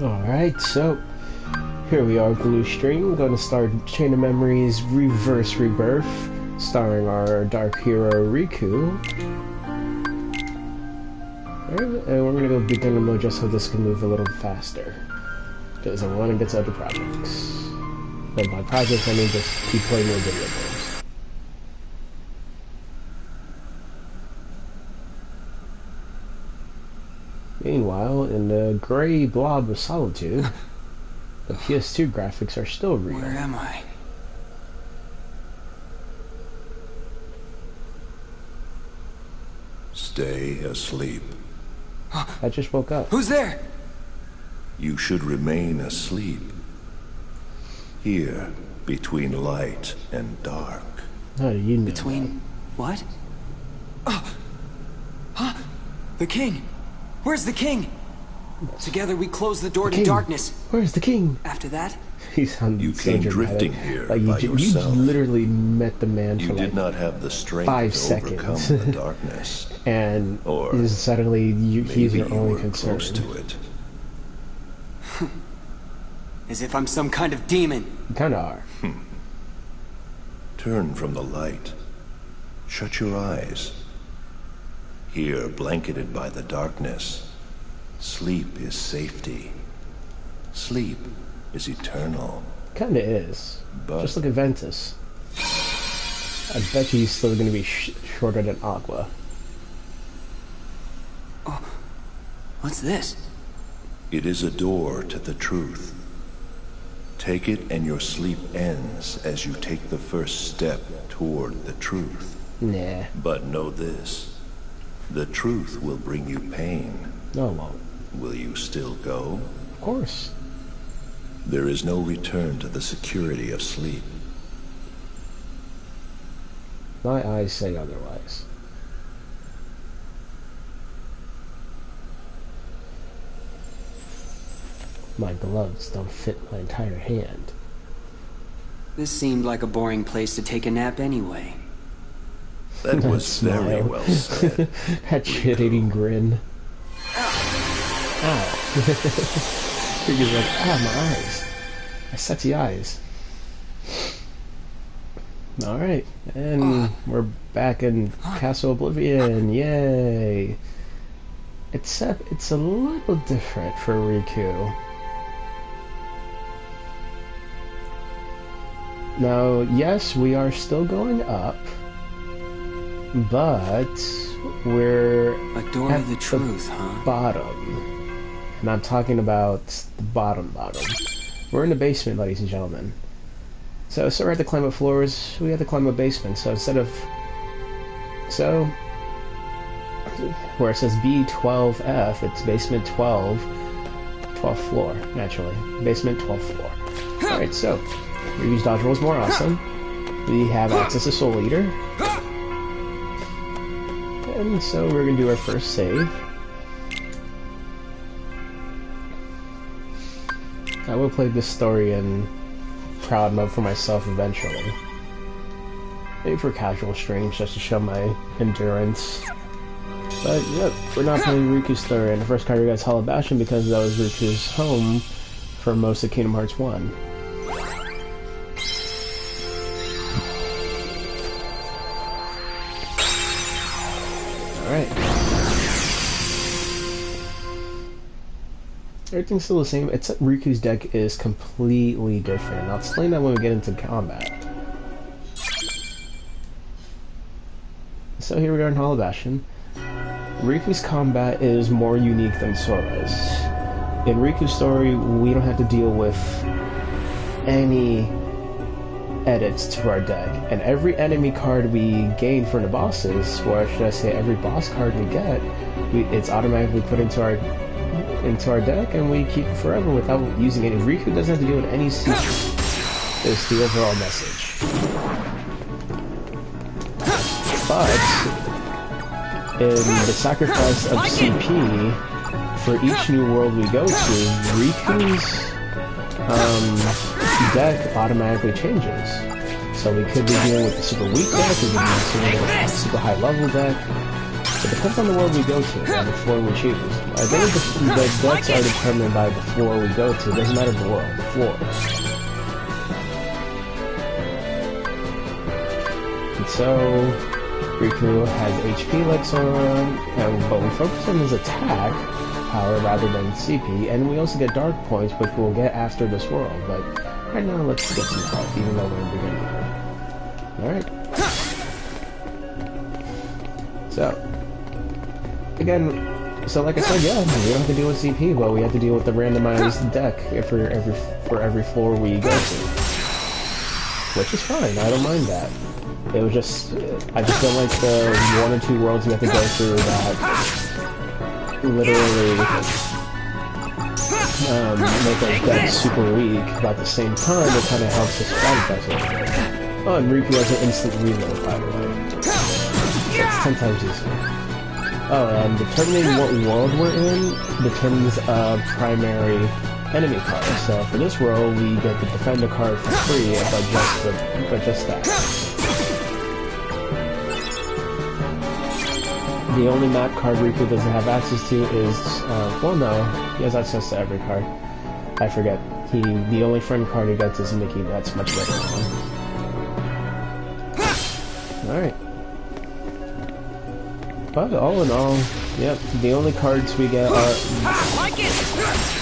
Alright, so here we are, Blue String, going to start Chain of Memories Reverse Rebirth, starring our dark hero Riku. Alright, and we're going to go beginner mode just so this can move a little faster, because I want to get to other projects. And by projects, I mean just keep playing more video games. Meanwhile, in the gray blob of solitude, the PS2 graphics are still real. Where am I? Stay asleep. I just woke up. Who's there? You should remain asleep. Here, between light and dark. How do you know? Between... what? Oh! Huh? The king! Where's the king? Together we close the door to darkness. Where's the king? After that? He's on You so came dramatic. drifting here like by yourself. You literally met the man You for did like not have the strength 5 to seconds. overcome the darkness. And Or suddenly he's Maybe your you only were concern. close to it. As if I'm some kind of demon. You kinda are. Turn from the light. Shut your eyes. Here, blanketed by the darkness, sleep is safety. Sleep is eternal. Kinda is. But Just look at Ventus. I bet you he's still gonna be shorter than Aqua. Oh, what's this? it is a door to the truth. Take it and your sleep ends as you take the first step toward the truth. Nah. But know this, the truth will bring you pain. No, it won't. Will you still go? Of course. There is no return to the security of sleep. My eyes say otherwise. My gloves don't fit my entire hand. This seemed like a boring place to take a nap anyway. That was very Smile. well said. That shit-eating grin. Ow. Riku's like, my eyes. My sexy eyes. Alright, and we're back in Castle Oblivion, yay! Except it's a little different for Riku. Now, yes, we are still going up, but we're A door to at the truth, huh? bottom. And I'm talking about the bottom. We're in the basement, ladies and gentlemen. So we had to climb up floors, we had to climb up basements, so instead of... So... Where it says B12F, it's basement 12, 12th floor, naturally. Basement 12th floor. Alright, so, Ryu's dodge roll is more awesome. We have access to Soul Eater. And so we're gonna do our first save. I will play this story in proud mode for myself eventually. Maybe for casual streams just to show my endurance. But yep, we're not playing Riku's story, and the first card we got is Hollow Bastion because that was Riku's home for most of Kingdom Hearts 1. Alright. Everything's still the same, except Riku's deck is completely different. I'll explain that when we get into combat. So here we are in Hollow Bastion. Riku's combat is more unique than Sora's. In Riku's story, we don't have to deal with any edits to our deck, and every enemy card we gain from the bosses, or should I say every boss card we get, it's automatically put into our deck, and we keep it forever without using any. Riku doesn't have to deal with any secrets. Is the overall message. But in the sacrifice of CP, for each new world we go to, Riku's deck automatically changes. So we could be dealing with the super weak deck, we could be dealing with a super high level deck. The depends on the world we go to and the floor we choose. I think the decks are determined by the floor we go to. It doesn't matter the world, the floors. And so, Riku has HP like Sora, but we focus on his attack power rather than CP, and we also get dark points, which we'll get after this world. But right now, let's get some health, even though we're in the beginning here. Alright. So, again, so like I said, yeah, we don't have to deal with CP, but we have to deal with the randomized deck for every floor we go to. Which is fine, I don't mind that. It was just, I just don't like the 1 or 2 worlds we have to go through that literally make our deck super weak, but at the same time, it kind of helps us strategize a little bit. Oh, and Riku has an instant reload, by the way. It's 10 times easier. Oh, and determining what world we're in determines a primary enemy card. So for this world, we get the Defender card for free, but just that. The only map card Riku doesn't have access to is, well no, he has access to every card. I forget. The only friend card he gets is Mickey, that's much better than Alright. But all in all, yep, the only cards we get are...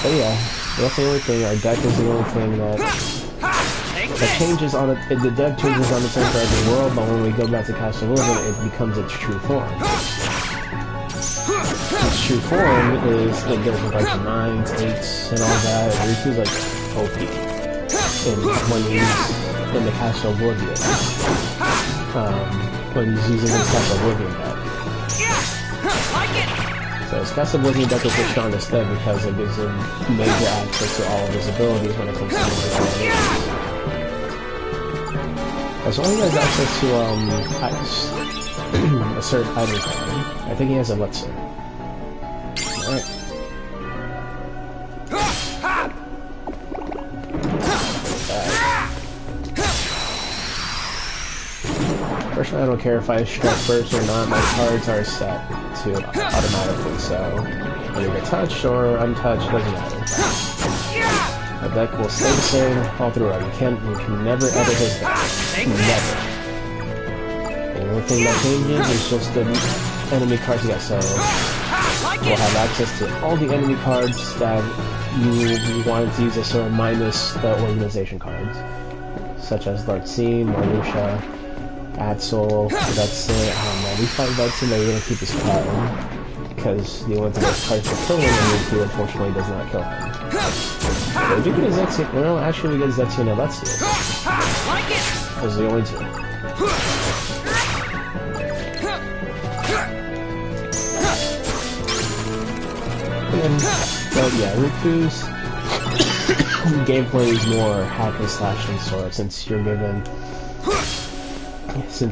Oh yeah, that's the only thing, our deck is the only thing that changes on it. The deck changes on its own for every world, but when we go back to Castle Oblivion, it becomes its true form. Its true form is, it goes a bunch of 9s, 8s, and all that, and Riku's like OP. When he's in the Castle Oblivion. When he's using his Castle Oblivion deck. So his Castle Oblivion deck is the strongest deck because it gives him major access to all of his abilities when it comes to his abilities. As long as he has access to a certain item card. I think he has Elixir. Alright. Personally, I don't care if I strike first or not, my cards are set to automatically, so whether you get touched or untouched, doesn't matter. The deck will stay the same all throughout. You can never edit his deck. Never. The only thing that changes is just the enemy cards you get, so we'll have access to all the enemy cards that you wanted to use as sort of minus the organization cards, such as Lartzine, Marusha, Axel, Vetsin. We fight Vetsin, but we're gonna keep his card because the only thing that's cards to kill him, and he unfortunately does not kill him. But we do get a Zetsu. Well, actually, we get Zetsu and Alexius. Those are the only 2. So yeah, Riku's gameplay is more hack and slash than Sora, since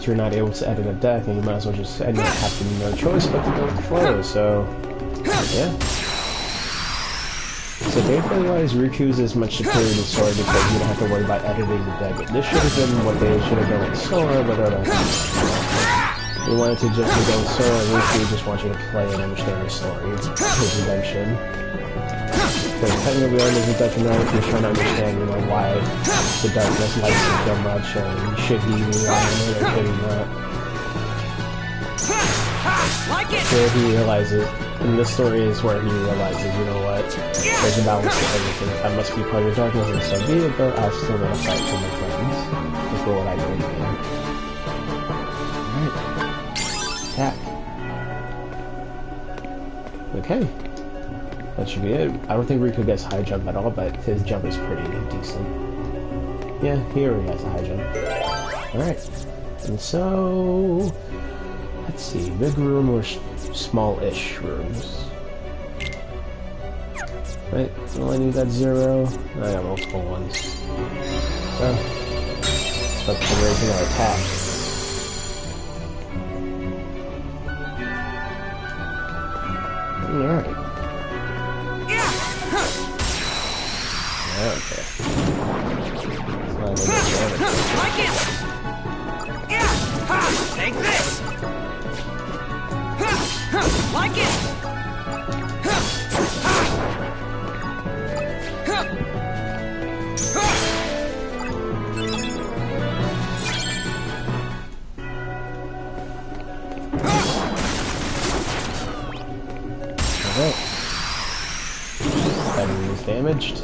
you're not able to edit a deck, and you might as well just have no choice but to go with the flow. So yeah. So gameplay-wise, Riku's is much superior to Sora because you don't have to worry about editing the deck. This should have been what they should have done with Sora, but we wanted to just go with Sora, and Riku just wants you to play and understand the story, his redemption. Because technically on his redemption now, he's trying to understand, why the darkness likes him so much, and should he rely on it or should he not. So he realizes, and this story is where he realizes, you know what, there's a balance to everything. I must be part of darkness and so be it, but I'll still want to fight for my friends, and for what I believe in. Alright. Attack. Okay. That should be it. I don't think Riku gets high jump at all, but his jump is pretty decent. Yeah, he already has a high jump. Alright. And so... let's see, big room or small-ish rooms? Right, well, I need that 0. I got multiple ones. So, let's be raising our attack. Alright. Okay. Take this! Like it! Alright. Enemy is damaged.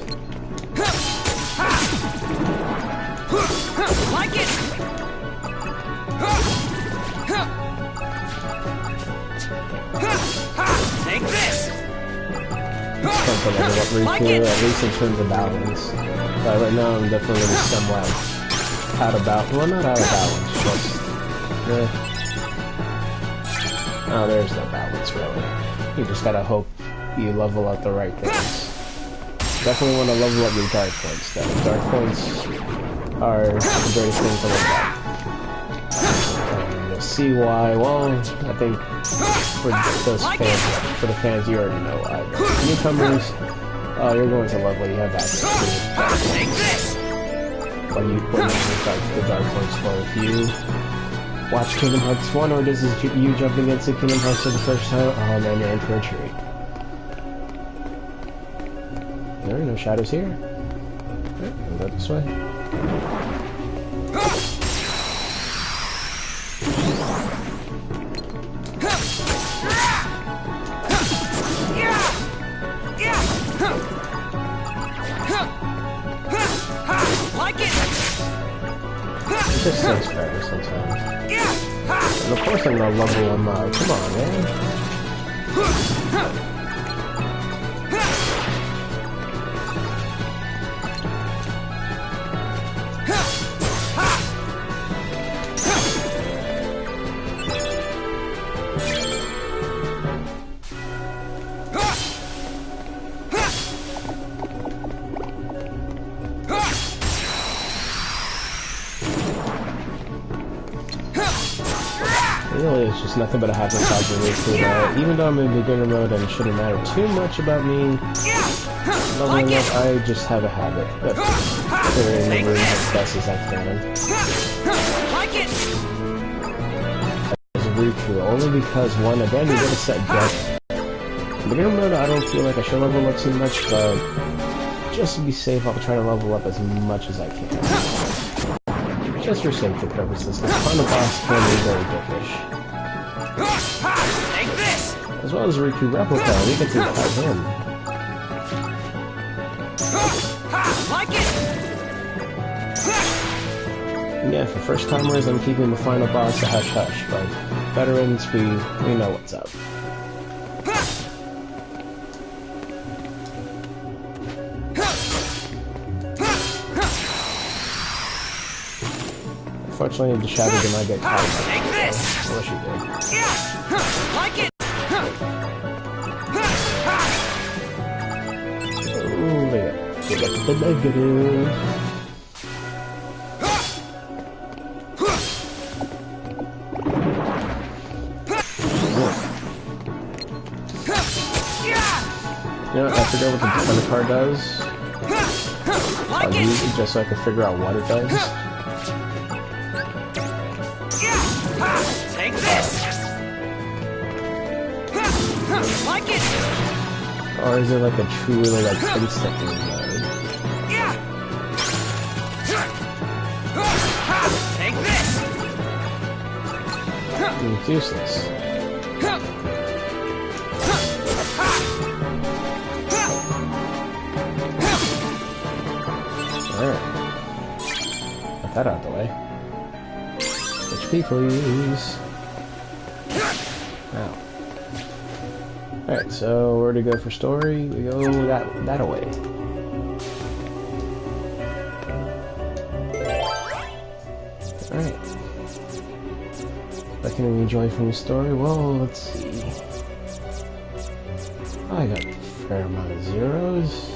Like it! Take this! Something like what Riku, at least in terms of balance. But right now I'm definitely somewhat out of balance. Well, not out of balance, just... oh, there's no balance, really. You just gotta hope you level up the right things. Definitely want to level up your dark points, though. Dark points are the greatest thing to look at. And you'll see why. Well, I think for those fans, for the fans, you already know why. But newcomers, you're going to level. You have access to when you start the dark points for. If you watch Kingdom Hearts 1, or this is you jumping into Kingdom Hearts for the first time, oh man, you're in for a treat. There are no shadows here. Okay, we'll go this way. Like it! It just takes forever sometimes. And of course I'm gonna level them up. Come on, man. Really, it's just nothing but a hack inside the Riku. Even though I'm in beginner mode and it shouldn't matter too much about me leveling up, I just have a habit of clearing the rooms as best as I can. As a Riku, only because, one, again, you get a set depth. In beginner mode, I don't feel like I should level up too much, but just to be safe, I'll try to level up as much as I can. Just for safety purposes, because final boss can be very dickish. Take this! As well as Riku Replica, we get to fight him. Like it! And yeah, for first timers, I'm keeping the final boss a hush-hush, but veterans, we know what's up. Unfortunately, the shadow did not get caught. Take this! I wish he did. Like it! Ooh, they got the negative. You know, I forget what the defender card does. I'll use it just so I can figure out what it does. Take this! Like it! Or is it like a truly like instant mode? Take this! It's useless. Alright. Get that out of the way. HP, please. Now. Alright, so where to go for story? We go that away. Alright. What can we enjoy from the story? Well, let's see. I got a fair amount of zeros.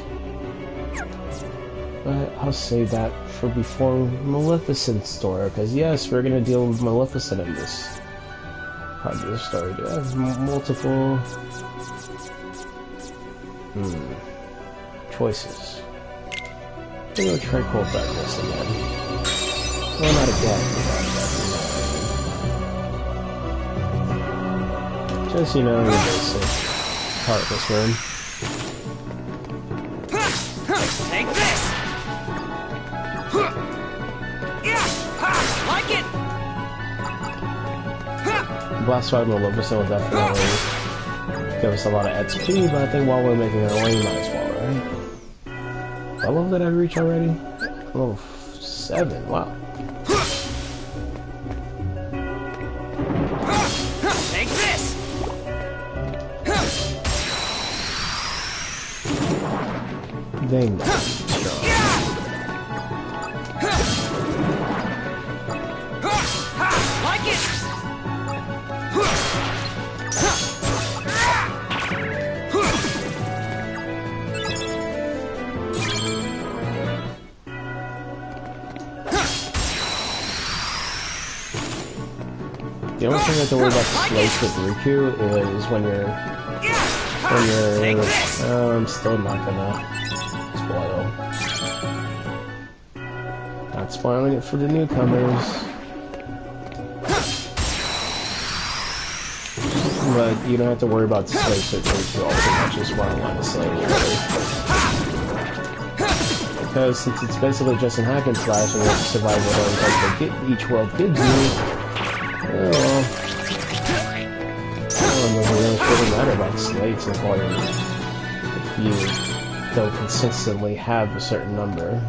But I'll save that for before Maleficent's story, because yes, we're gonna deal with Maleficent in this part of the story. Do I have multiple choices? I'm gonna go try Cold Darkness again. Well, not again, but Just, you know, your basic heartless room. Take this! Like it! Blast Fight will will definitely give us a lot of XP, but I think while we're making our way, might as well, right? What level did I reach already? Level 7, wow. Take this! Dang. Like it! The only thing I have to worry about the slates with Riku is when you're I'm still not gonna spoil. Not spoiling it for the newcomers. But you don't have to worry about the slates with Riku all too much is what I want to say, really. Because since it's basically just an hack and slash and you have to survive whatever each world gives you, well, it doesn't really matter about slates as long as if you don't consistently have a certain number.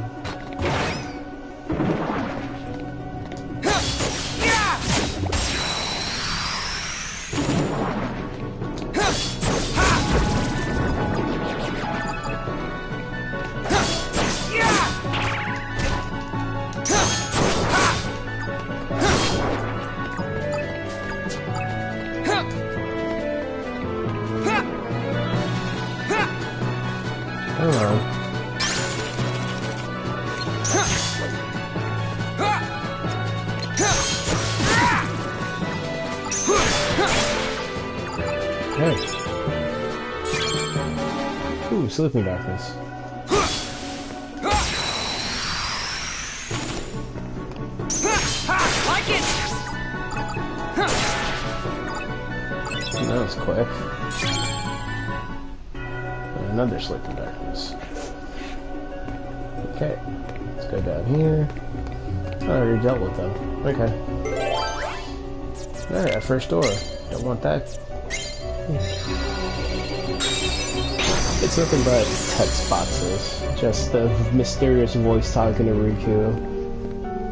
Ooh, sleeping darkness. Like it! That was quick. And another sleeping darkness. Okay, let's go down here. Oh, I already dealt with them. Okay. Alright, our first door. Don't want that. It's nothing but text boxes. Just the mysterious voice talking to Riku.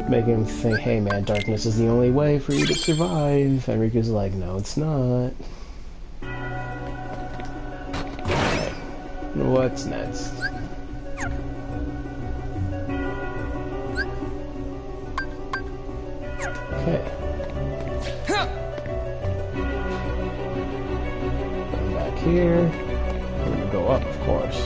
Making him think, hey man, darkness is the only way for you to survive. And Riku's like, no it's not. Okay. What's next? Okay. Come back here. Go up, of course.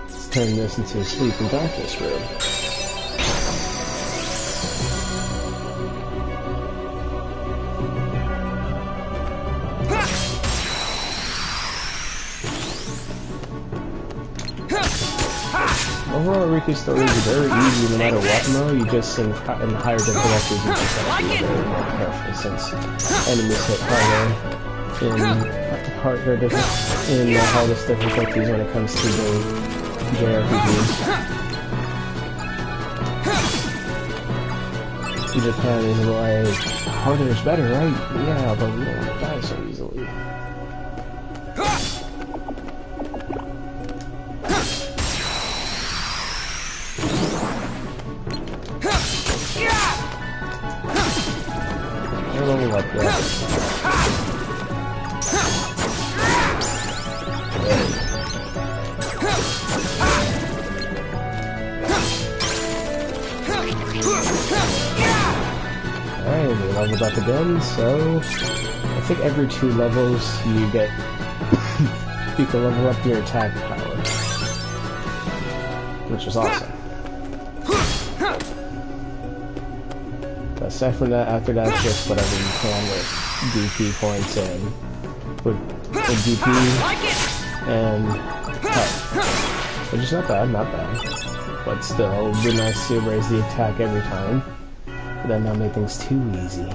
Let's turn this into a sleep and darkness room. Overall, Riku's story is very easy no matter what mode. You just in higher difficulties, you just have to be very more careful since enemies hit harder in the hardest difficulties when it comes to the JRPGs. Japan is like, harder is better, right? Yeah, but we don't die so easily. Level up there. Alright, we leveled up again, so I think every 2 levels you get you can level up your attack power. Which is awesome. Aside from that, after that, just whatever you can with DP points in. With DP and health. Which is not bad, not bad. But still, it would be nice to raise the attack every time. But then not make things too easy.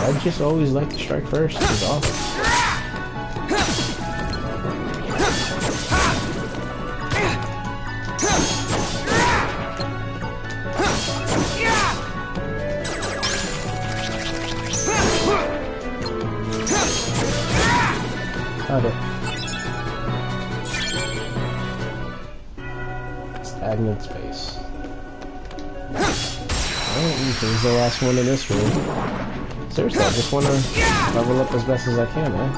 I just always like to strike first. It's awesome. Got it. Stagnant space. Alright, this is the last one in this room. Seriously, I just want to level up as best as I can, man.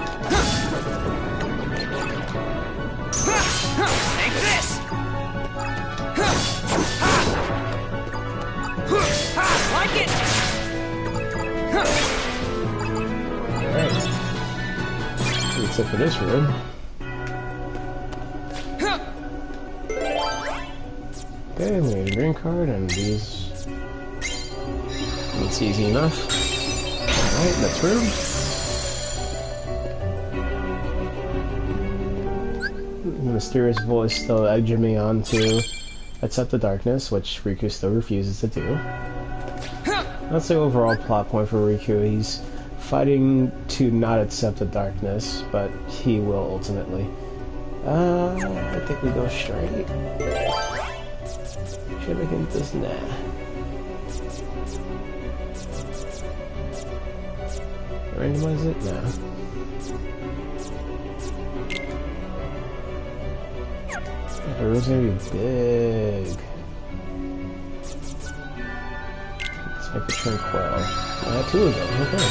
Take this! Like it! Alright. That's it for this room. Okay, we need a green card, and these... It's easy enough. Alright, next room. Mysterious voice still edging me on to accept the darkness, which Riku still refuses to do. That's the overall plot point for Riku. He's fighting to not accept the darkness, but he will ultimately. I think we go straight. Should we get this? Nah. Randomize it? No. The room's gonna be big. Let's make the tranquil. Two of them, okay.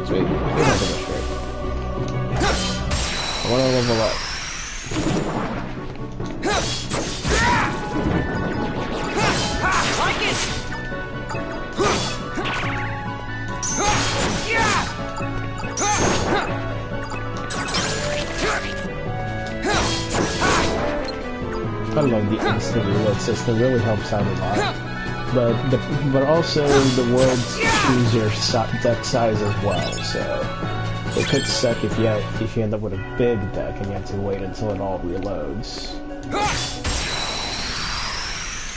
Sweet. We're not gonna go straight. I wanna level up. I love the instant reload system, really helps out a lot. But also the worlds choose your deck size as well, so it could suck if you end up with a big deck and you have to wait until it all reloads.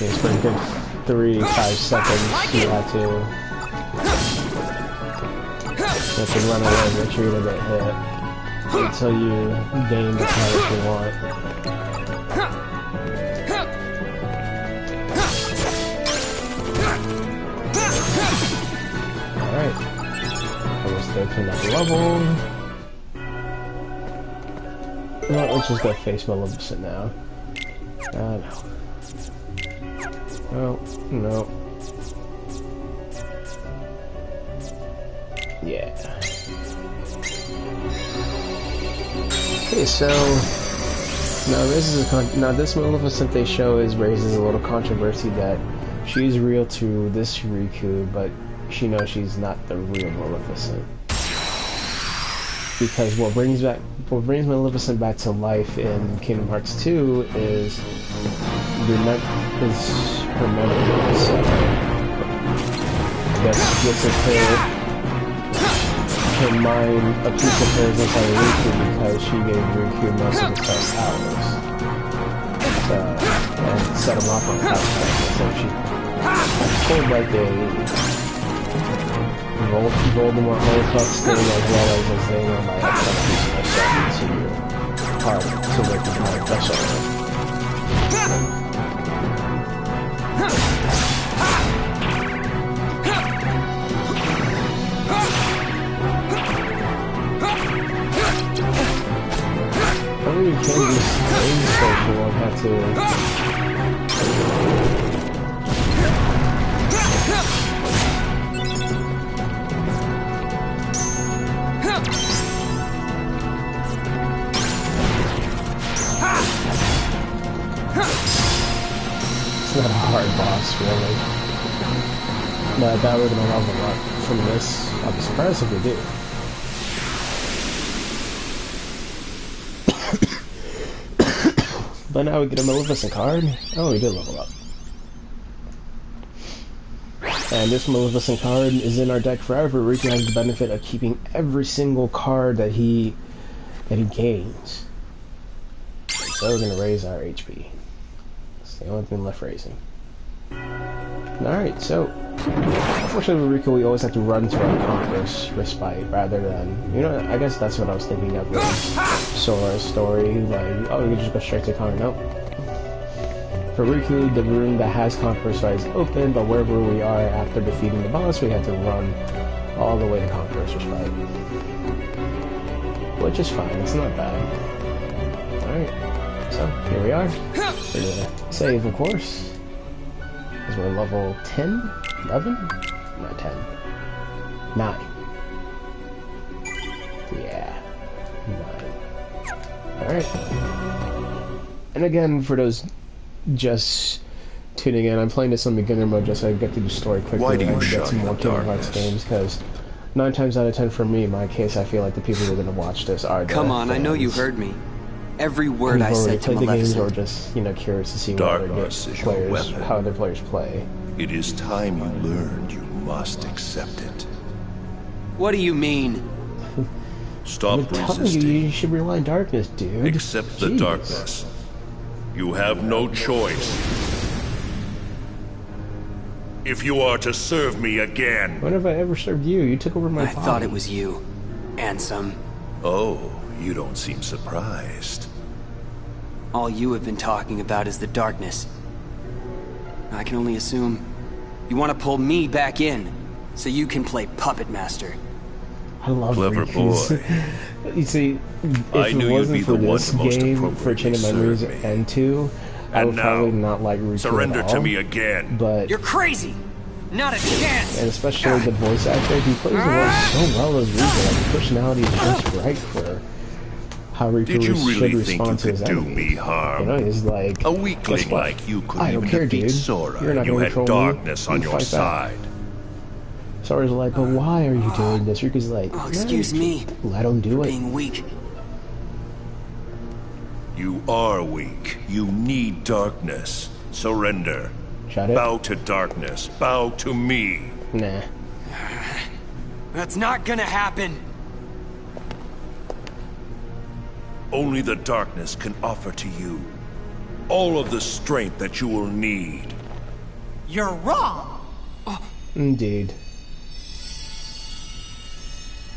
It's for a good 3-5 seconds you have to run away, retreat, and get hit until you gain the cards you want. Alright. Almost go to another level. Well, let's just go face Maleficent now. No. Oh, no. Yeah. Okay, so now this Maleficent they show raises a little controversy that she's real to this Riku, but she knows she's not the real Maleficent. Because what brings Maleficent back to life in Kingdom Hearts 2 is her memory. So this is her mind, a piece of her is inside Riku because she gave Riku most of his powers. So, and set him off on the power. So she pulled like a Voldemort Holocaust thing as well as a thing on my execution myself into hard to make the hard vessel. I really can't do aim social, I'll have to... It's not a hard boss, really. that would have been a level up from this. I'll be surprised if we do. But now we get a Maleficent card. Oh, we did level up. And this Maleficent card is in our deck forever. Riku has the benefit of keeping every single card that he gains. So we're gonna raise our HP. It's the only thing left raising. Alright, so unfortunately with Riku we always have to run to our Conqueror's Respite rather than, you know, I guess that's what I was thinking of with Sora's story, like, oh, you can just go straight to Conqueror. Nope. For Riku, the room that has Conqueror's Respite is open, but wherever we are after defeating the boss, we have to run all the way to Conqueror's Respite. Which is fine, it's not bad. Alright, so here we are. We're gonna save, of course. Because we're level 10? 11? Not 10. 9. Yeah. 9. Alright. And again, for those just tuning in, I'm playing this on beginner mode just so I can get through the story quickly. Why do you and get some shun more the Kingdom Hearts darkness? games, because 9 times out of 10 for me, in my case, I feel like the people who are going to watch this are the Come on, fans. I know you heard me. Every word I Who've already said to played the games or Maleficent. just, you know, curious to see what other Darkness is your players, weapon. how other players play. It is time you learned you must accept it. What do you mean? Stop I'm telling you, resisting. you should rely on darkness, dude. Accept the Jeez. darkness. You have no choice. If you are to serve me again. When have I ever served you? You took over my I body. thought it was you. Ansem. Oh, you don't seem surprised. All you have been talking about is the darkness. I can only assume you want to pull me back in so you can play Puppet Master. I love Clever Riku's. boy. You see, if I it knew you'd wasn't be for the one this to most game, for appropriately Chain of Memories serve me. and 2, I And would probably now, not like Riku surrender at all. to me again. But, You're crazy! Not a chance! and especially the voice actor, he plays the voice so well as Riku. Like, the personality is just right for how Riku Did you should really think you respond to could his do enemy. me harm? You know, he's like, A guess weakling what? like you couldn't I don't even care, defeat dude. Sora. You're not You gonna had control me. darkness You on your fight back. side. Sora's like, but why are you doing this? Riku's like, Oh, excuse me. let him do it. Being weak. You are weak. You need darkness. Surrender. Shut it. Bow to darkness. Bow to me. Nah. That's not gonna happen! Only the darkness can offer to you all of the strength that you will need. You're wrong. Indeed.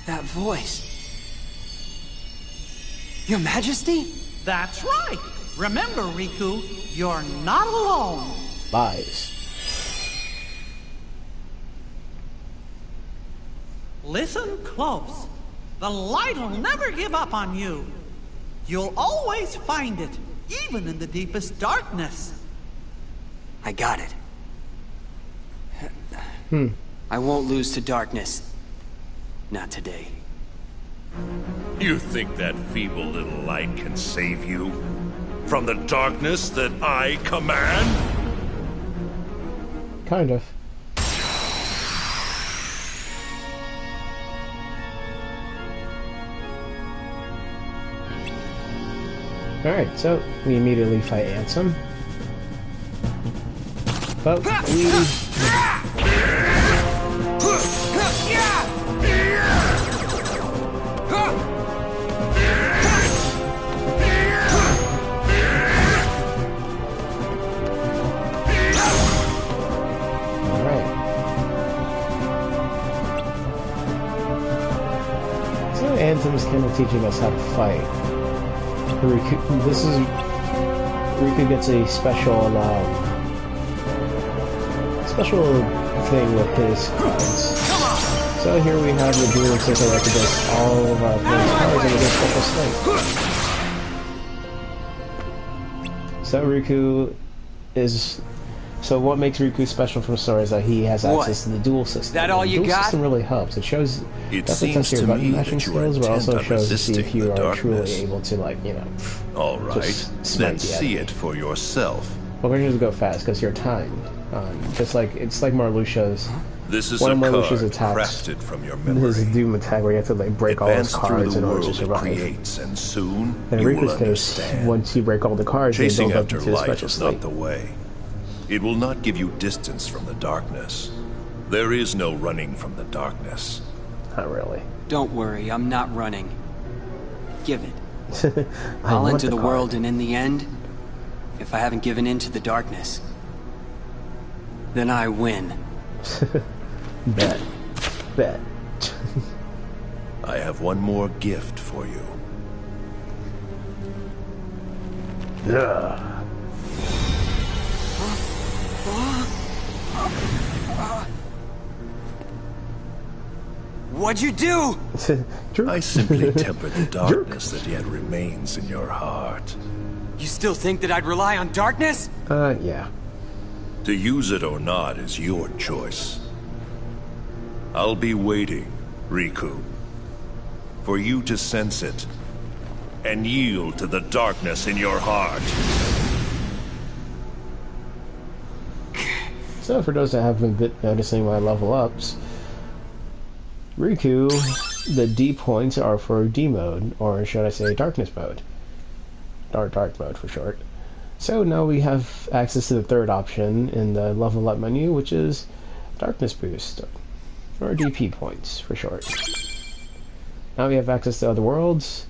That voice. Your Majesty? That's right. Remember, Riku, you're not alone. Lies. Listen close. The light will never give up on you. You'll always find it, even in the deepest darkness. I got it. I won't lose to darkness. Not today. You think that feeble little light can save you from the darkness that I command? Kind of. Alright, so we immediately fight Ansem. But we... Alright. So Anthem's kind of teaching us how to fight. Riku, this is... Riku gets a special, special thing with his cards. So here we have the dual circle that does all of our opponent's cards and it does special slate. So Riku is... So what makes Riku special from Sora is that he has What? access to the dual system. That all The you dual got? system really helps. It shows... It definitely seems tests your to button me mashing that you are skills, but also intent on shows to see if resisting you the are truly darkness. able to, like, you know... All right, Just smite then the see enemy. it for yourself. Well, we're just go fast because you're timed. Just like it's like Marluxia's This is One a of Marluxia's card attacks, crafted from your his memory. Doom attack where you have to like break all his Advance through cards the in order to world it survive. creates, and soon In you will Riku's case, understand. once you break all the cards, they Chasing build up after into a light special is state. not the way. It will not give you distance from the darkness. There is no running from the darkness. Not really. Don't worry, I'm not running. Give it. I I'll want enter the card. world, and in the end, if I haven't given in to the darkness, then I win. Bet. Bet. I have one more gift for you. Yeah. What'd you do? I simply temper the darkness that yet remains in your heart. You still think that I'd rely on darkness? Yeah. To use it or not is your choice. I'll be waiting, Riku, for you to sense it and yield to the darkness in your heart. So for those that haven't been noticing my level ups, Riku, the D points are for D mode, or should I say darkness mode. Or dark mode for short. So now we have access to the third option in the level up menu, which is darkness boost, or DP points for short. Now we have access to other worlds,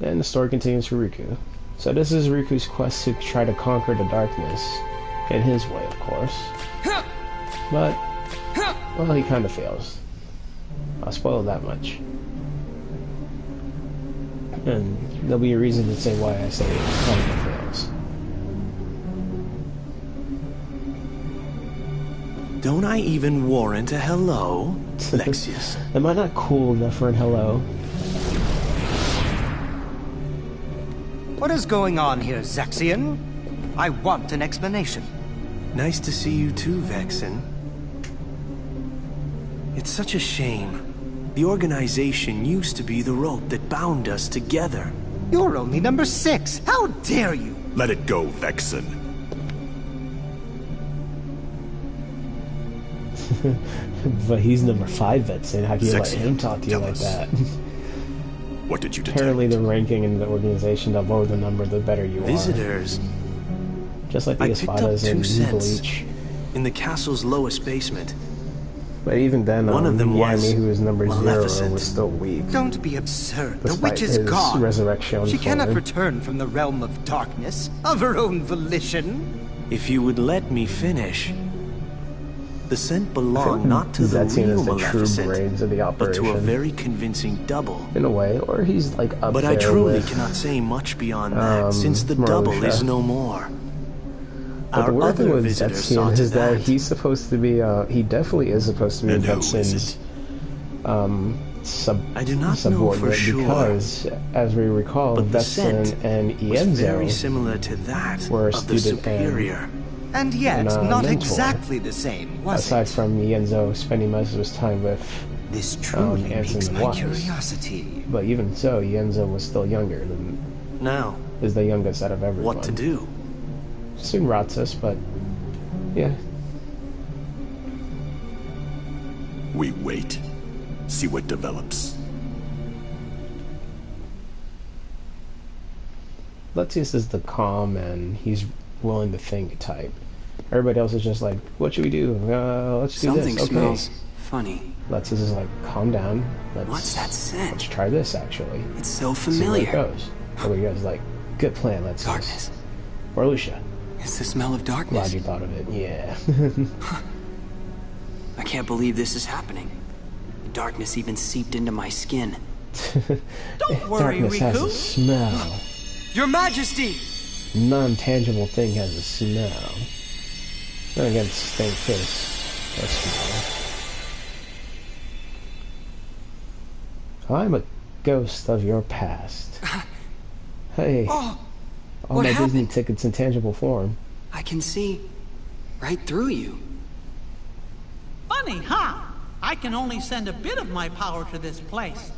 and the story continues for Riku. So this is Riku's quest to try to conquer the darkness, in his way of course. But, well, he kind of fails. I'll spoil that much. And there'll be a reason to say why I say it kind of fails. Don't I even warrant a hello, Lexius? Am I not cool enough for an hello? What is going on here, Zaxian? I want an explanation. Nice to see you too, Vexen. It's such a shame. The organization used to be the rope that bound us together. You're only number 6. How dare you? Let it go, Vexen. But he's number 5, Vetson. How do you let Sexy. him talk to you Tell like us. that? What did you detect? Apparently the ranking in the organization, the lower the number, the better you Visitors. are. Just like the I picked up Espadas 2 in cents Bleach. in the castle's lowest basement. But even then, One of them was Yami, who was number 0, Maleficent. was still weak. Don't be absurd. The Despite witch is his gone. resurrection She cannot form. return from the realm of darkness of her own volition. If you would let me finish. The scent belonged not to the Zetzian real is the true Maleficent, brains of the but to a operation. very convincing double. In a way, or he's like up But there I truly with, cannot say much beyond that, since the double Marluxia. is no more. But the Our weird thing other with visitors saw Zetzian to is that that. he's supposed to be, he definitely is supposed to be And who is Zetzian's, I do not know subordinate, for sure, because, as we recall, but the Vetson scent and was very Ienzo similar to that were a of the student and- superior. And yet, And, not mentor. exactly the same, was aside it? from Ienzo spending most of his time with, This truly Ansem piques the my Wise. curiosity. but even so, Ienzo was still younger than, Now, is the youngest out of everyone. what to do? Soon rots us, but, yeah. We wait. See what develops. Lutzius is the calm and he's willing to think type. Everybody else is just like, what should we do? Let's do Something this. Okay. smells funny. Lutzius is like, calm down. What's that Let's scent? try this actually. It's so See where it familiar. goes. Everybody goes like, good plan, Lutzius. Darkness. Or Lucia. It's the smell of Glad darkness. you thought of it. Yeah. I can't believe this is happening. The darkness even seeped into my skin. Don't worry, Darkness has a Riku. smell. Your Majesty! Non-tangible thing has a smell. Then again, stink fish. That smell. I'm a ghost of your past. Hey, Oh, all what my Disney happened? tickets in tangible form. I can see right through you. Funny, huh? I can only send a bit of my power to this place.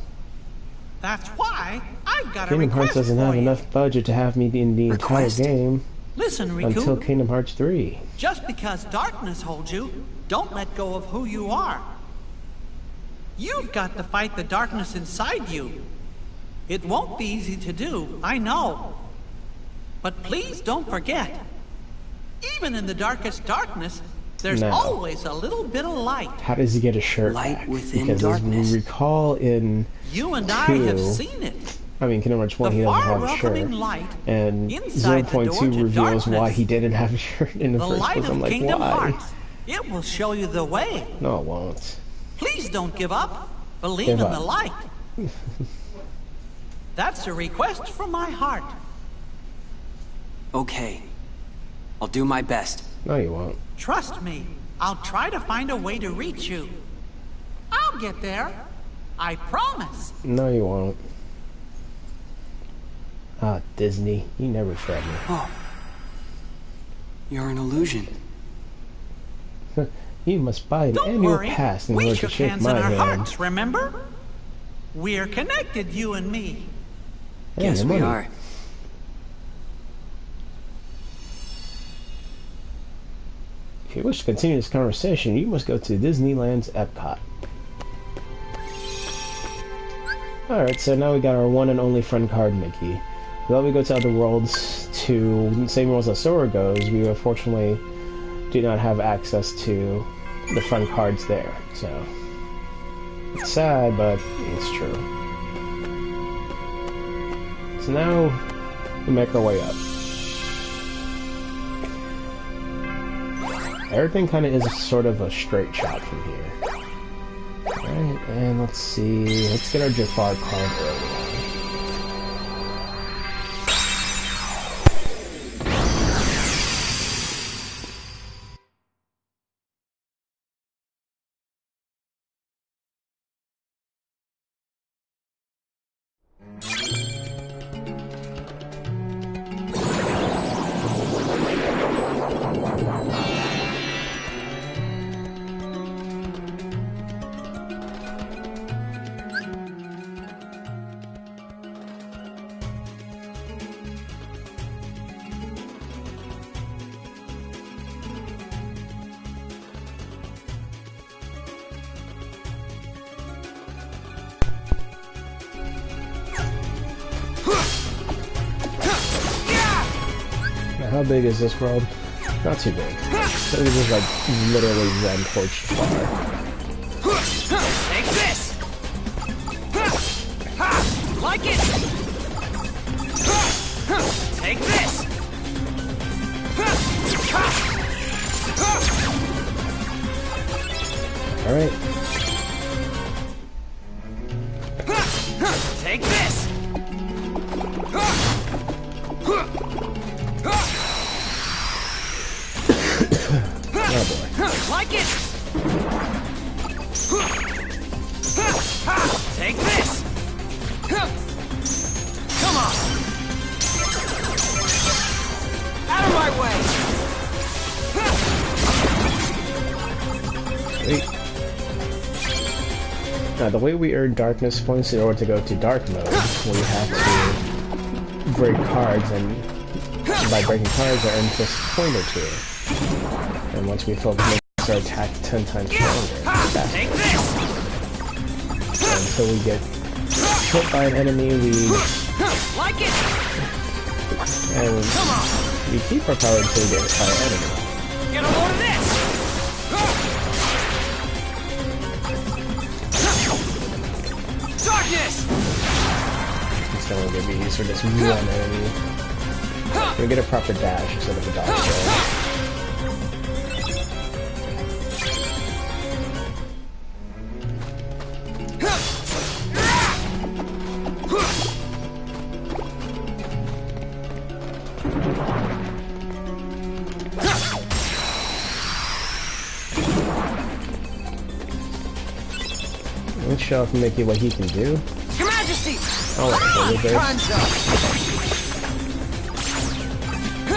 That's why I've got a Kingdom Hearts request doesn't for have you. enough budget to have me in the entire Request? game. Listen, Riku. Until Kingdom Hearts 3. Just because darkness holds you, don't let go of who you are. You've got to fight the darkness inside you. It won't be easy to do, I know. But please don't forget, even in the darkest darkness, there's always a little bit of light. How does he get a shirt Light back? within Because darkness. as we recall in You and 2, I have seen it. I mean, Kingdom Hearts 1, The he doesn't far have a shirt. welcoming light And inside the door 0.2 to reveals why darkness. he didn't have a shirt in the The first light place. I'm of like, Kingdom why? Hearts. It will show you the way. No, it won't. Please don't give up. Believe Give in up. the light. That's a request from my heart. Okay. I'll do my best. No, you won't. Trust me, I'll try to find a way to reach you. I'll get there. I promise. No, you won't. Ah, Disney. You never fed me. Oh. You're an illusion. You must buy an Don't annual worry. pass in We order to shook shake hands in my our hand. hearts, remember? We're connected, you and me. Hey, Yes, the we money. are. If you wish to continue this conversation, you must go to Disneyland's Epcot. Alright, so now we got our one and only friend card, Mickey. Though we go to other worlds, to the same worlds that Sora goes, we unfortunately do not have access to the friend cards there, so... It's sad, but it's true. So now, we make our way up. Everything kind of is sort of a straight shot from here. Alright, and let's see. Let's get our Jafar card early on. Now, how big is this world? Not too big. So we just like literally run towards Jafar. Take this! Like it! Take this! Alright. Take this! Oh boy. Like it! Take this! Come on! Out of my way! Sweet. Now, the way we earn darkness points in order to go to dark mode, we have to break cards, and by breaking cards, I earn just a point or two. And once we focus, it makes our attack 10 times stronger. Take this! Until we get hit by an enemy, Like it! we keep our power until we get hit by an enemy. Get a load of this! Darkness! It's only going to be used for this one enemy. We get a proper dash instead of a dodge roll. Let's show off Mickey what he can do. Your Majesty! Oh, Holy Burst. Time's up!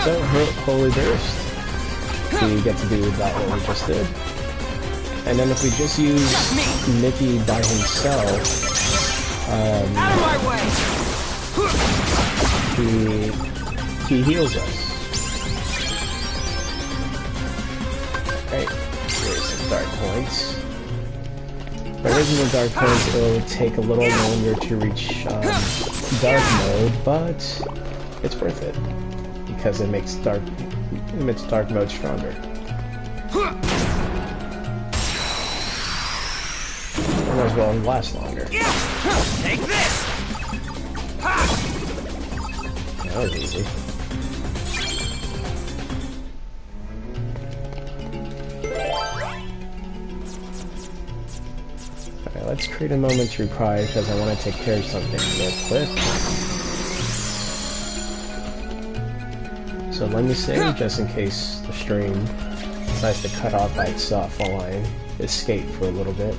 So, Holy Burst. We get to do that what we just did. And then if we just use Mickey by himself, Out of my way! he heals us. Alright, here's some dark points. Original dark points, it would take a little longer to reach dark mode, but it's worth it because it makes dark mode stronger. And as well last longer. Take this! That was easy. Alright, let's create a momentary pride because I want to take care of something real quick. So let me save just in case the stream decides to cut off by itself while I escape for a little bit.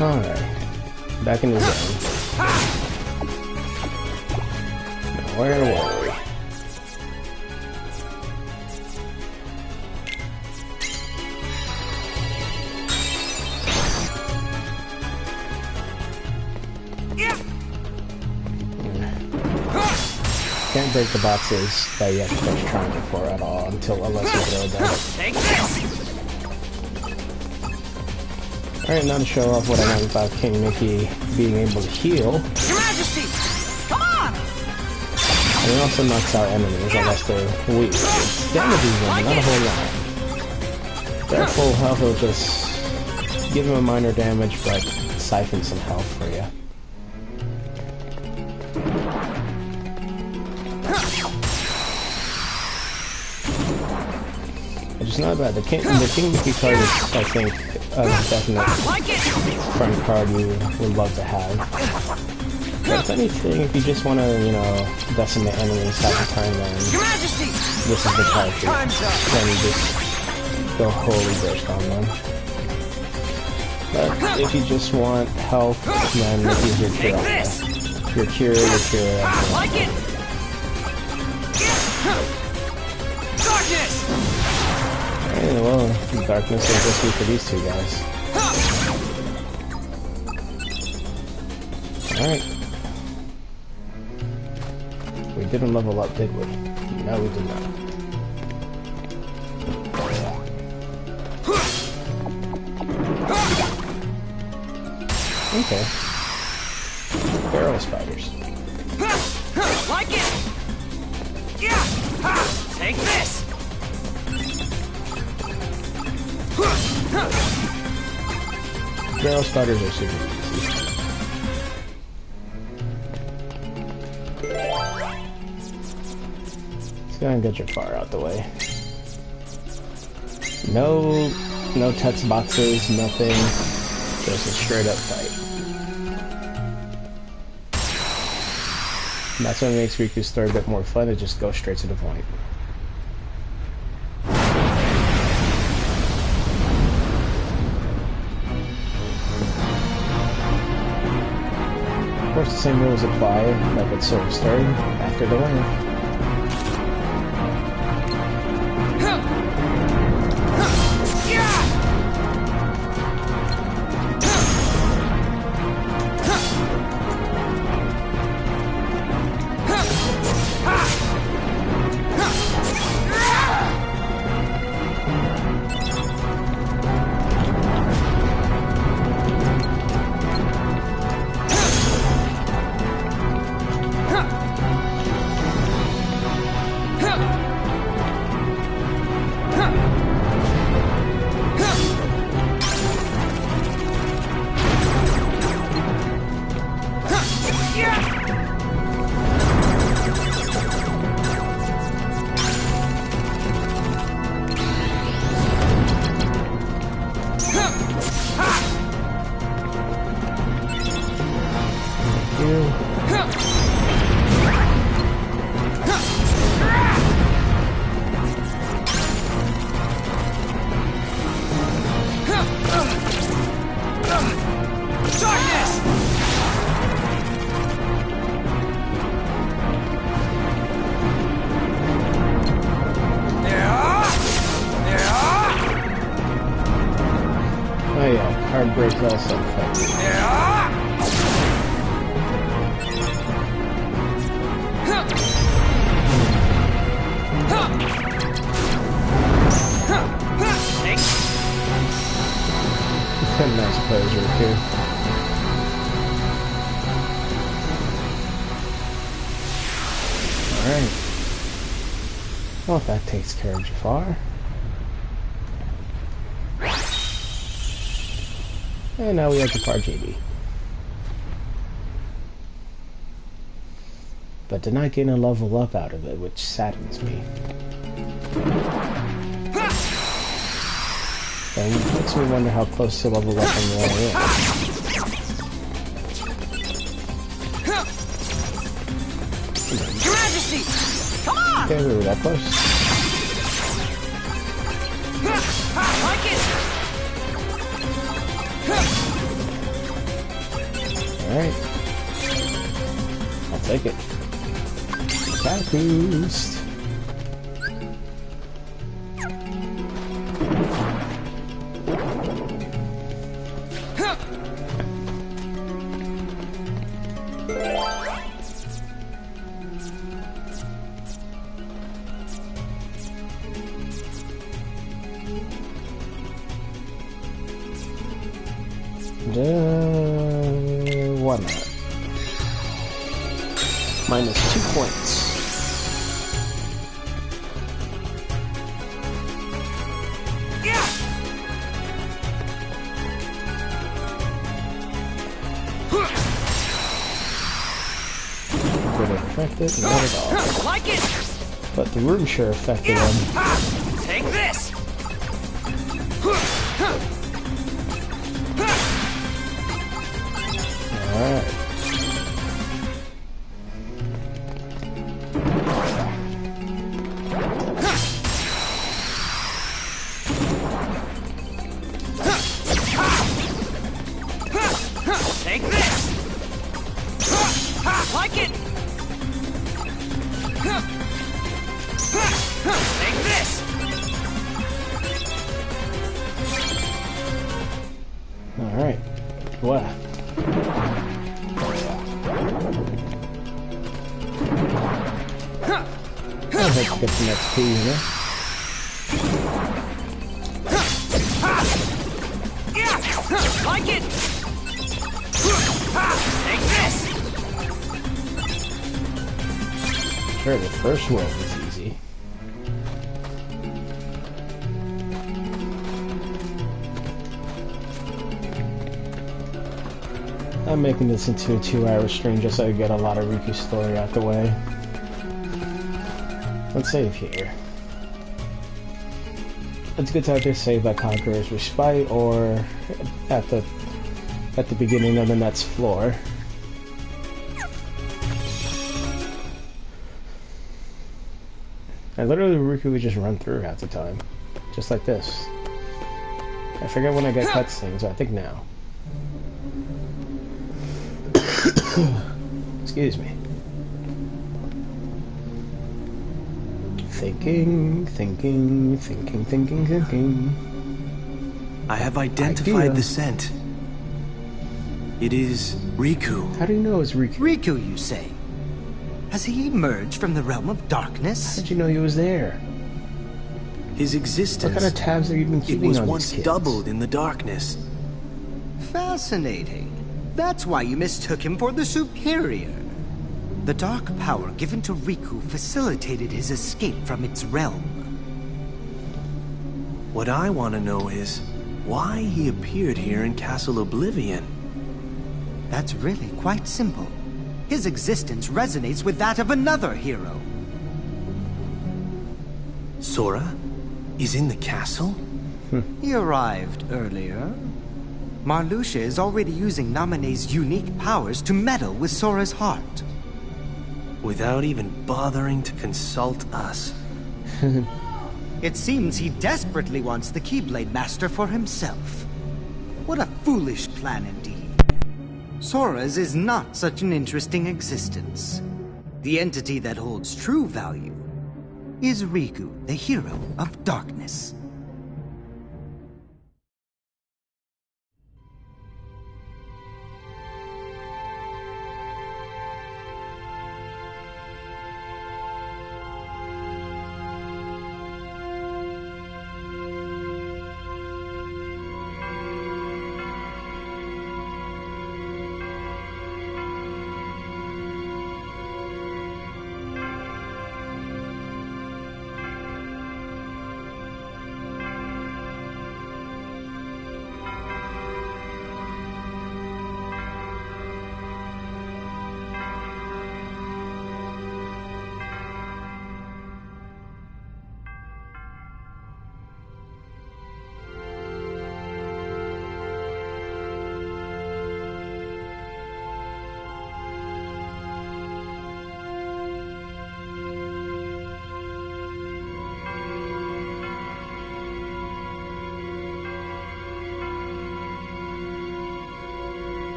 Alright. Back in the zone. Now, where were we? Can't break the boxes that you have to finish trying for at all unless you throw them. Take this! Alright, now to show off what I know about King Mickey being able to heal. Your Majesty! Come on! And it also knocks out enemies unless they're weak. It damages them, not a whole lot. Their full health will just give them a minor damage, but siphon some health for you. Which is not bad. The King Mickey card is, I think, a definite front card you would love to have. But if anything, if you just want to, you know, decimate enemies half the time, then this is the card for you. Then you just go holy burst on them. But if you just want health, then Mickey's your cure. Your cure, your cure. Like it! Darkness! Hey, well, darkness will just be for these two guys. Alright. We didn't level up, did we? No, we did not. Okay. Barrel spiders. Like it! Yeah! Take this! Barrel spiders are super easy. Let's go and get your fire out the way. No text boxes, nothing. Just a straight up fight. And that's what makes Riku's story a bit more fun, to just go straight to the point. Of course, the same rules apply like with Soul Story after the winner. Oh yeah, hard break also effective. Nice pose right here. Alright. Well, that takes care of Jafar. And now we have Jafar JB. But did not get a level up out of it, which saddens me. And makes me wonder how close to level up I'm really in. Your Majesty! Come on! Okay, we were that close. Like it! Alright. I'll take it. Attack boost. Why not? Minus 2 points. Would it affect it? Not at all. Like it. But the room sure affected him. Take this. Alright. Take this. Like it. Take this. Alright. What? I'll hope to get some XP, you know? Like it. Take this. Sure, the first wave is easy. I'm making this into a 2-hour stream just so I get a lot of Riku's story out the way. Let's save here. It's good to either save by Conqueror's Respite or at the beginning of the next floor. And literally Riku would just run through half the time. Just like this. I forget when I get cutscenes, I think now. Excuse me. Thinking. I have identified the scent. It is Riku. How do you know it's Riku? Riku, you say? Has he emerged from the realm of darkness? How did you know he was there? His existence. What kind of tabs have you been It keeping was on once these kids? doubled in the darkness. Fascinating. That's why you mistook him for the superior. The dark power given to Riku facilitated his escape from its realm. What I want to know is why he appeared here in Castle Oblivion. That's really quite simple. His existence resonates with that of another hero. Sora is in the castle? He arrived earlier. Marluxia is already using Naminé's unique powers to meddle with Sora's heart. Without even bothering to consult us. It seems he desperately wants the Keyblade Master for himself. What a foolish plan indeed. Sora's is not such an interesting existence. The entity that holds true value is Riku, the hero of darkness.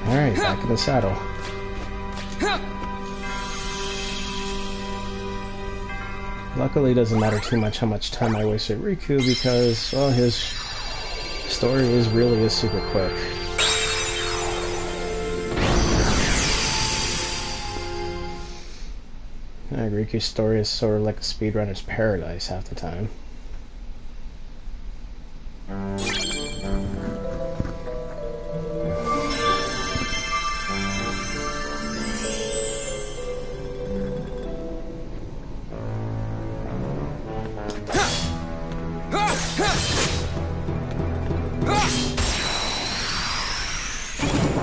Alright, back in the saddle. Luckily, it doesn't matter too much how much time I wasted Riku because, well, his story is really super quick. Riku's story is sort of like a speedrunner's paradise half the time.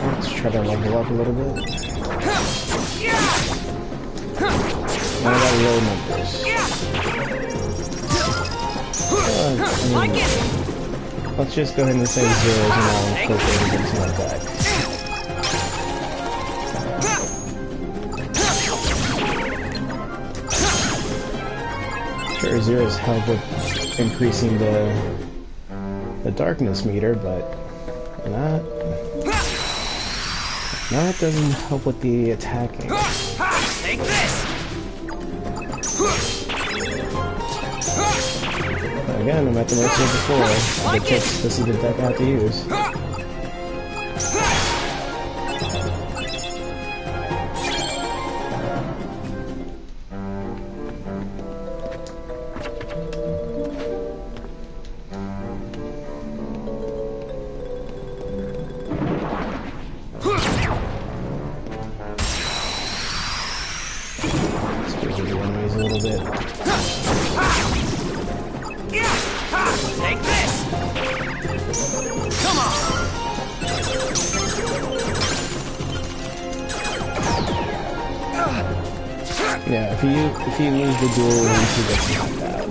Let's try to level up a little bit. I got low numbers. Let's just go ahead and say zeros and I'll incorporate it into my deck. Sure, zeros help with increasing the darkness meter, but that doesn't help with the attacking. Take this! Again, I'm at the mercy of the floor. This is the deck I have to use. Let's give the enemies a little bit. Take this! Come on! Yeah, if you lose the duel, you get knocked out.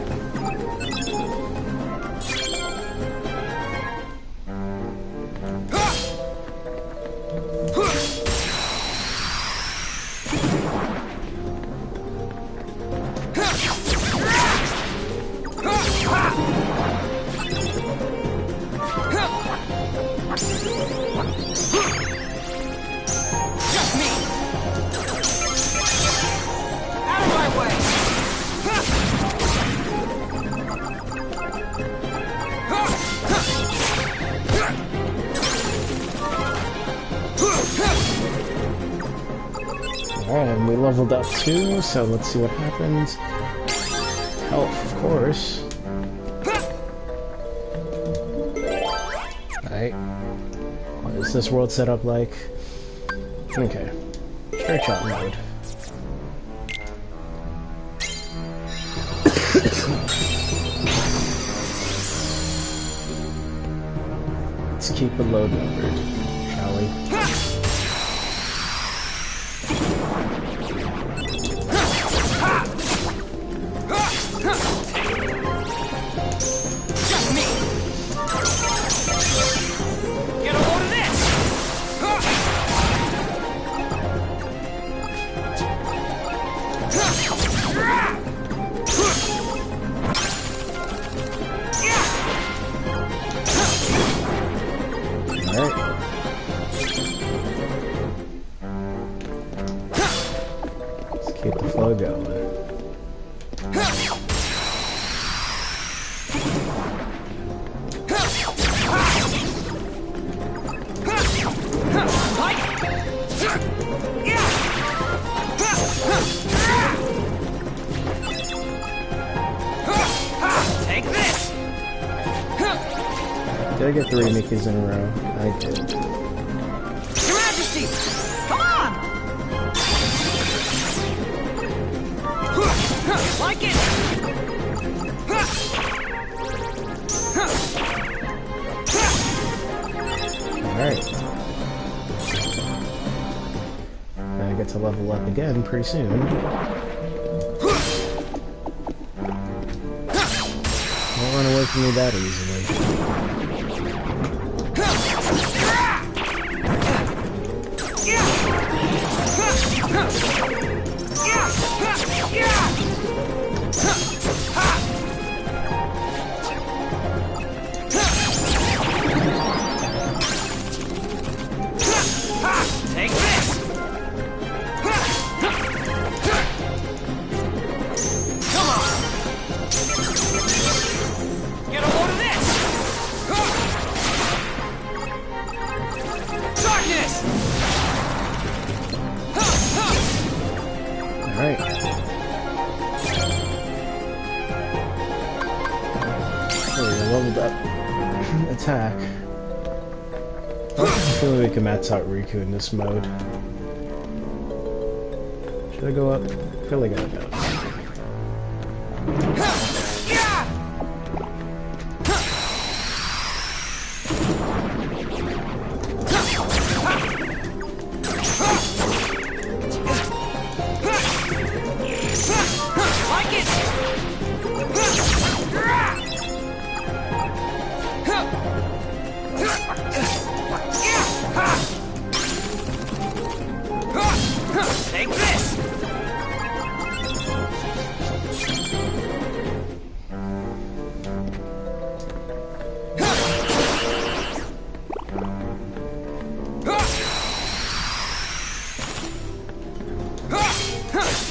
Alright, and we leveled up too, so let's see what happens. Health, of course. Alright. What is this world set up like? Okay. Straight shot mode. Let's keep the load numbered, shall we? Keep the flow going. Take this! Did I get 3 Mickeys in a row? I did. Your Majesty! Come on! Like it! Alright. I get to level up again pretty soon. Won't run away from me that easily. attack. I feel like we can max out Riku in this mode. Should I go up? I feel like I gotta go. Take this!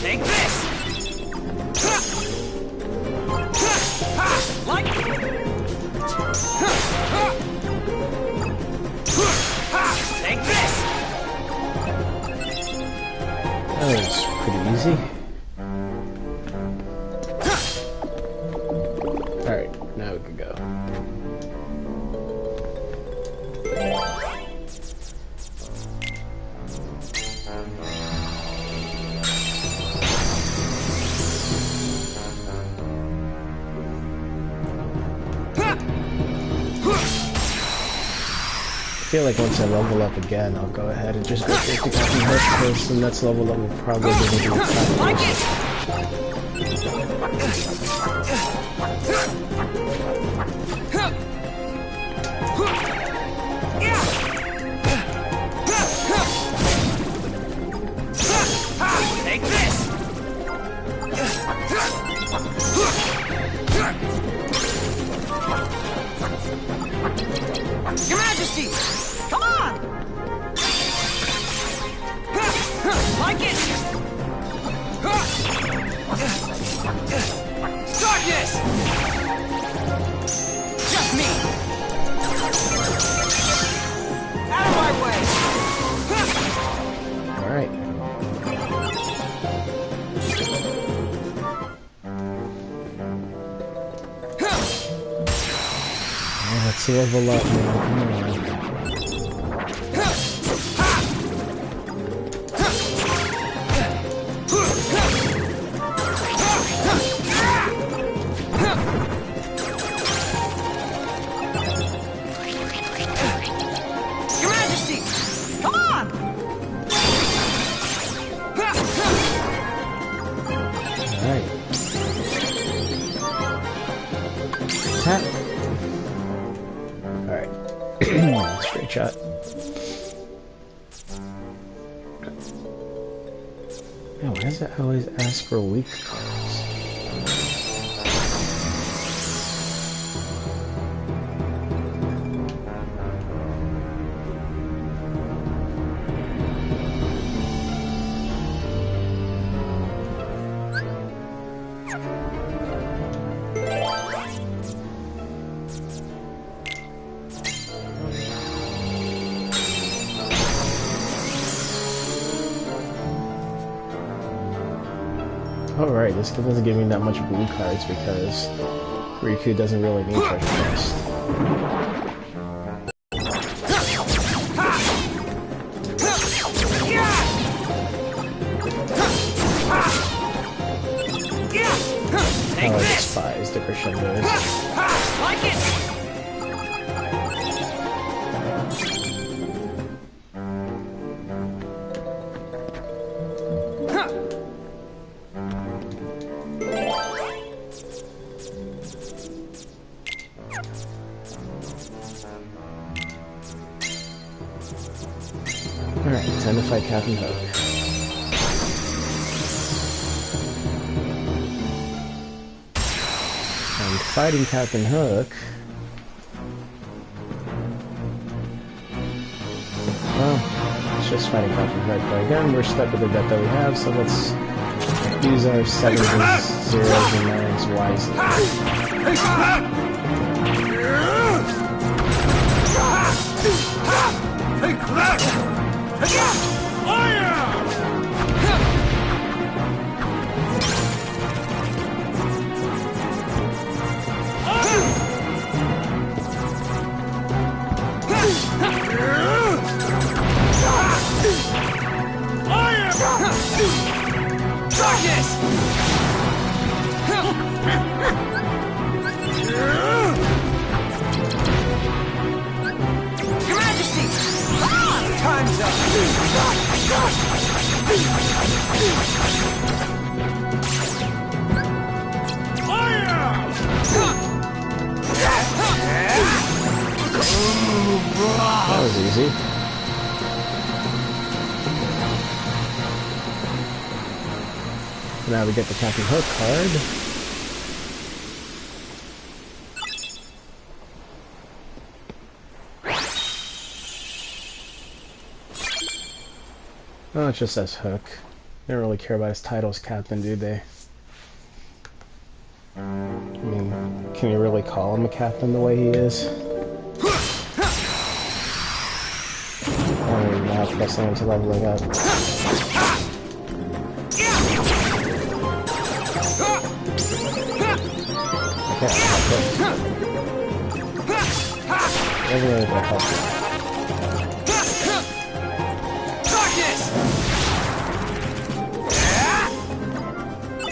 Take this! Like Take this! That was pretty easy. Alright, now we can go. I feel like once I level up again, I'll go ahead and just go straight to Captain Hook, because the next level up will probably be the Like it! Take this! Your Majesty! Come on! Like it! Darkness! Just me! Out of my way! Alright. Let's level up now, come on. Your Majesty! Come on! Alright. Attack. Alright. Straight shot. Yeah, why does it always ask for weak cards? Alright, this doesn't give me that much blue cards because Riku doesn't really need treasure chest. I despise the crescendos. Like it! Alright, time to fight Captain Hook. And fighting Captain Hook... well, it's just fighting Captain Hook, but again, we're stuck with the deck that we have, so let's use our 7s and 0s and 9s wisely. Take that! That was easy. Now we get the Captain Hook card. Oh, it just says Hook. They don't really care about his title as Captain, do they? I mean, can you really call him a captain the way he is? I don't even know how close I am to leveling up. Okay, everything will help you.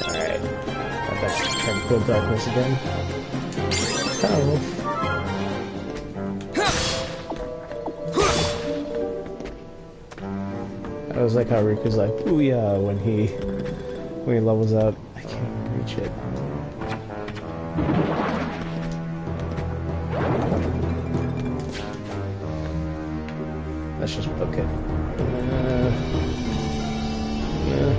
Alright. I'll try to kill darkness again. Oh. I was like how Riku's like, booyah, when he levels up. I can't reach it. Let's just poke it. Yeah.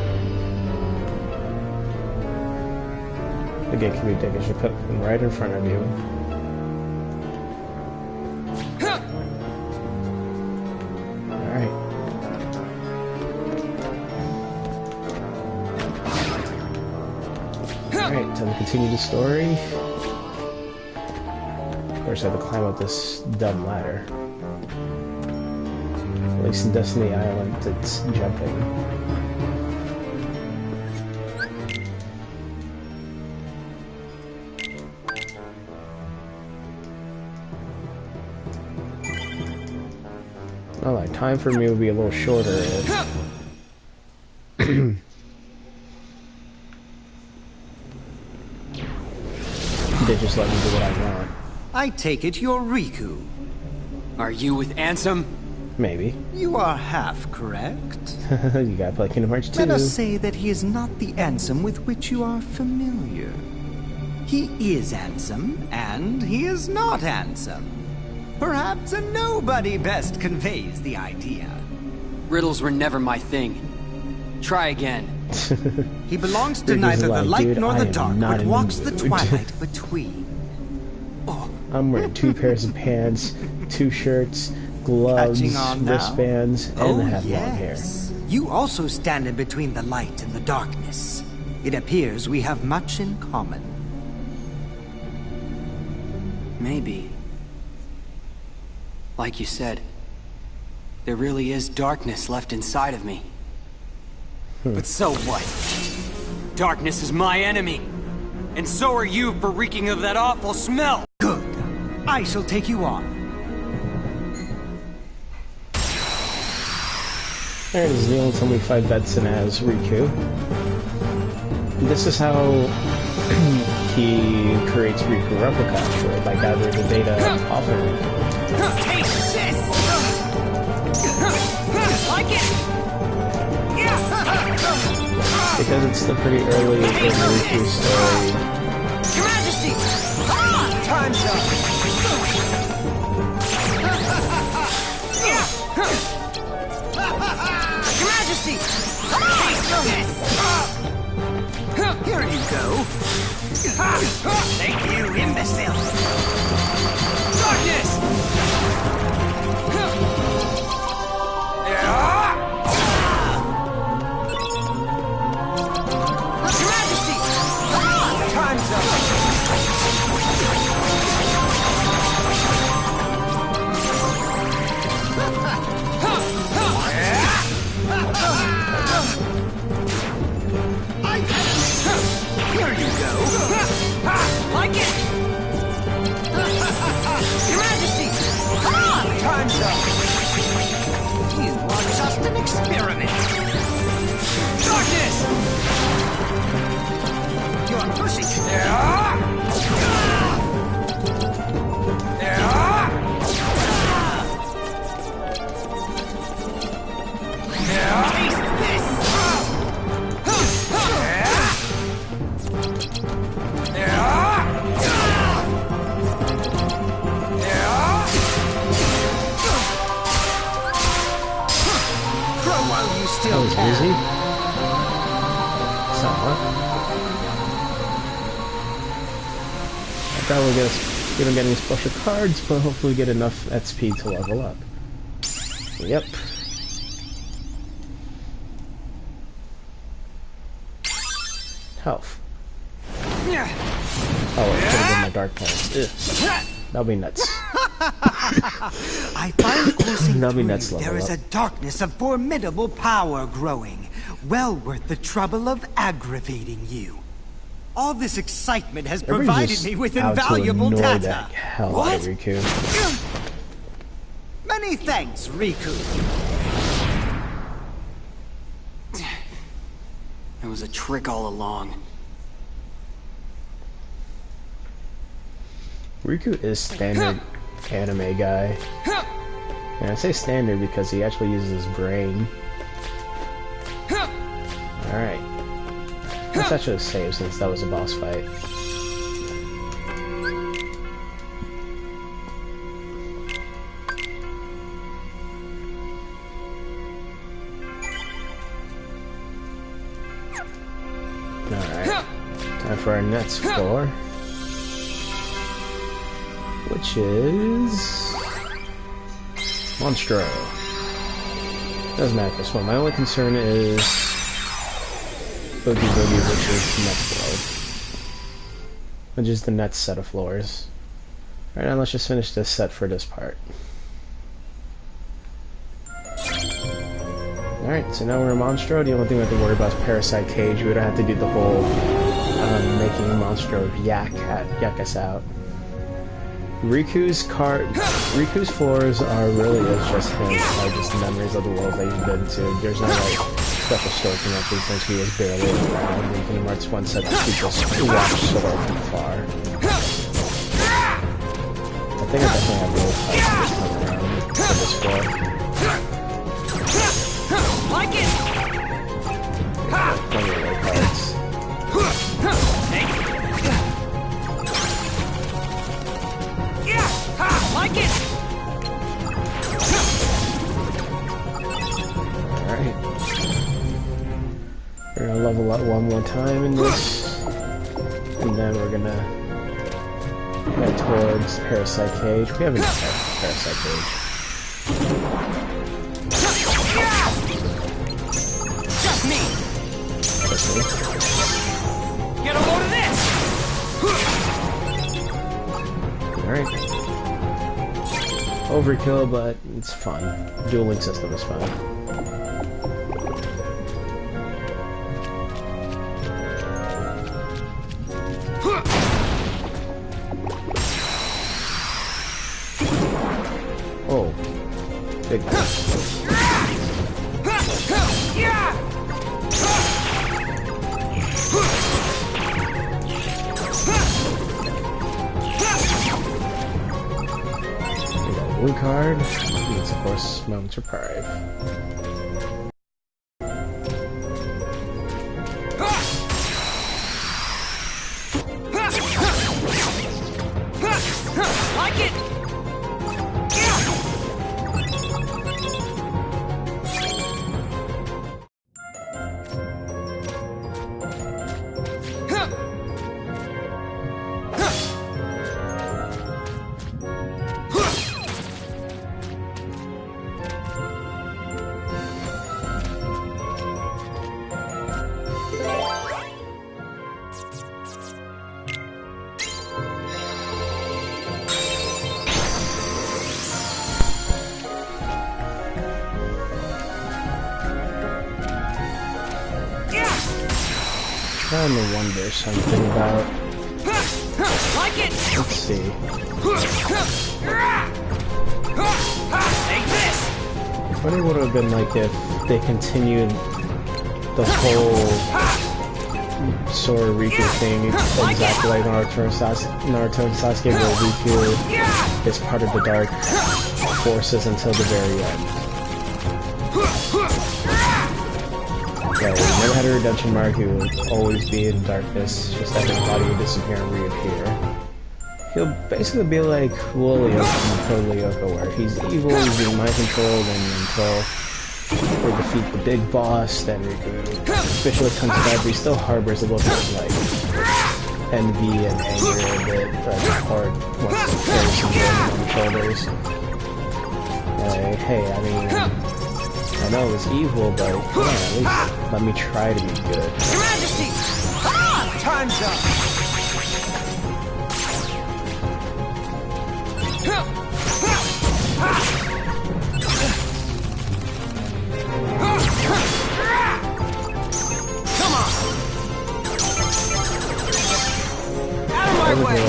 The gate can be big as you put them right in front of you. Alright. Alright, time to continue the story. Of course, I have to climb up this dumb ladder. At least in Destiny Island, it's jumping. Well, like, time for me would be a little shorter if... they just let me do what I want. I take it you're Riku. Are you with Ansem? Maybe. You are half correct. You gotta play Kingdom Hearts 2. Let us say that he is not the Ansem with which you are familiar. He is Ansem, and he is not Ansem. Perhaps a nobody best conveys the idea. Riddles were never my thing. Try again. He belongs to Riku's neither like, the light dude, nor I the am dark, not but in the walks the mood. twilight between. I'm wearing 2 pairs of pants, 2 shirts, gloves, Catching on now? wristbands, and I have long hair. You also stand in between the light and the darkness. It appears we have much in common. Maybe. Like you said, there really is darkness left inside of me. But so what? Darkness is my enemy. And so are you for reeking of that awful smell. Good. I shall take you on. Alright, this is the only time we fight Betson as Riku. This is how he creates Riku replica, actually, by gathering the data off of Riku. Take this! Like it! Because it's still pretty early in Riku's story. Your Majesty! Time's up! Your Majesty! Here you go. Thank you, imbecile! Darkness! Your Majesty! Time's up! Here you go. Like it! Your Majesty! Time's up! You are just an experiment. Darkness! You're pushing it. while you still Is can. he? Somewhat. I doubt we don't get any special cards, but hopefully we get enough XP to level up. Yep. Health. Oh, it could have been my dark plan. That'll be nuts. I find coursing That'll be through nuts you, level there is up. a darkness of formidable power growing, well worth the trouble of aggravating you. All this excitement has Everybody's provided just me with out to invaluable annoy data. that hell What? out of Riku. Many thanks, Riku. It was a trick all along. Riku is standard anime guy. And I say standard because he actually uses his brain. Alright. Let's actually save since that was a boss fight. Alright. Time for our next floor. Which is... Monstro. Doesn't matter this one. My only concern is... Boogie Boogie, which is next floor. Which is the next set of floors. Alright, now let's just finish this set for this part. Alright, so now we're in Monstro. The only thing we have to worry about is Parasite Cage. We don't have to do the whole making Monstro yak us out. Riku's floors are really just hints, like just memories of the world that you've been to. There's no like special story connected since he was barely around. In Kingdom Hearts 1 said that he just watched Sora from afar. I think I definitely have really fights this time around for this floor. Like it! Plenty of low cards. Like it! Alright. We're gonna level up one more time in this. And then we're gonna head towards Parasite Cage. We haven't had Parasite Cage. Just me! Just me. Get a load of this! Alright. Overkill, but it's fun. Dueling system is fun. Oh. Big one. Blue card means, of course, Moments of Pride. Like it! Trying to wonder something about. Like it! Let's see. Take this! I wonder what it would have been like if they continued the whole Sora Riku thing exactly like Naruto and Sasuke, where Riku is part of the dark forces until the very end. Yeah, we never had a redemption mark, he would always be in darkness, just that his body would disappear and reappear. He'll basically be like Wolio from Code Lyoko, where he's evil, he's being mind controlled, and until or defeat the big boss, then Riku officially comes back, but he still harbors a little bit of like envy and anger a bit, but Hard wants to carry some burden on his shoulders. Like, hey, I mean, I know it was evil, but come on, at least let me try to be good. Your Majesty! Come on! Time's up! Come on! Out of my way!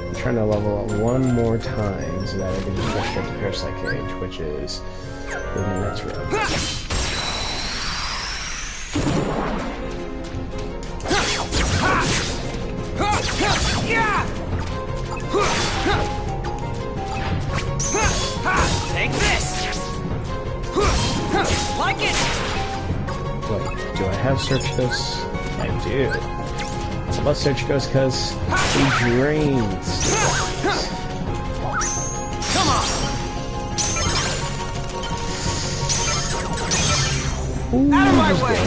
I'm trying to level up one more time so that I can just rush straight to Parasite Cage, which is in the next room. Take this! Like it! Wait, do I have Search Ghost? I do. I love Search Ghost because he drains. Come on! Ooh, Out of my way!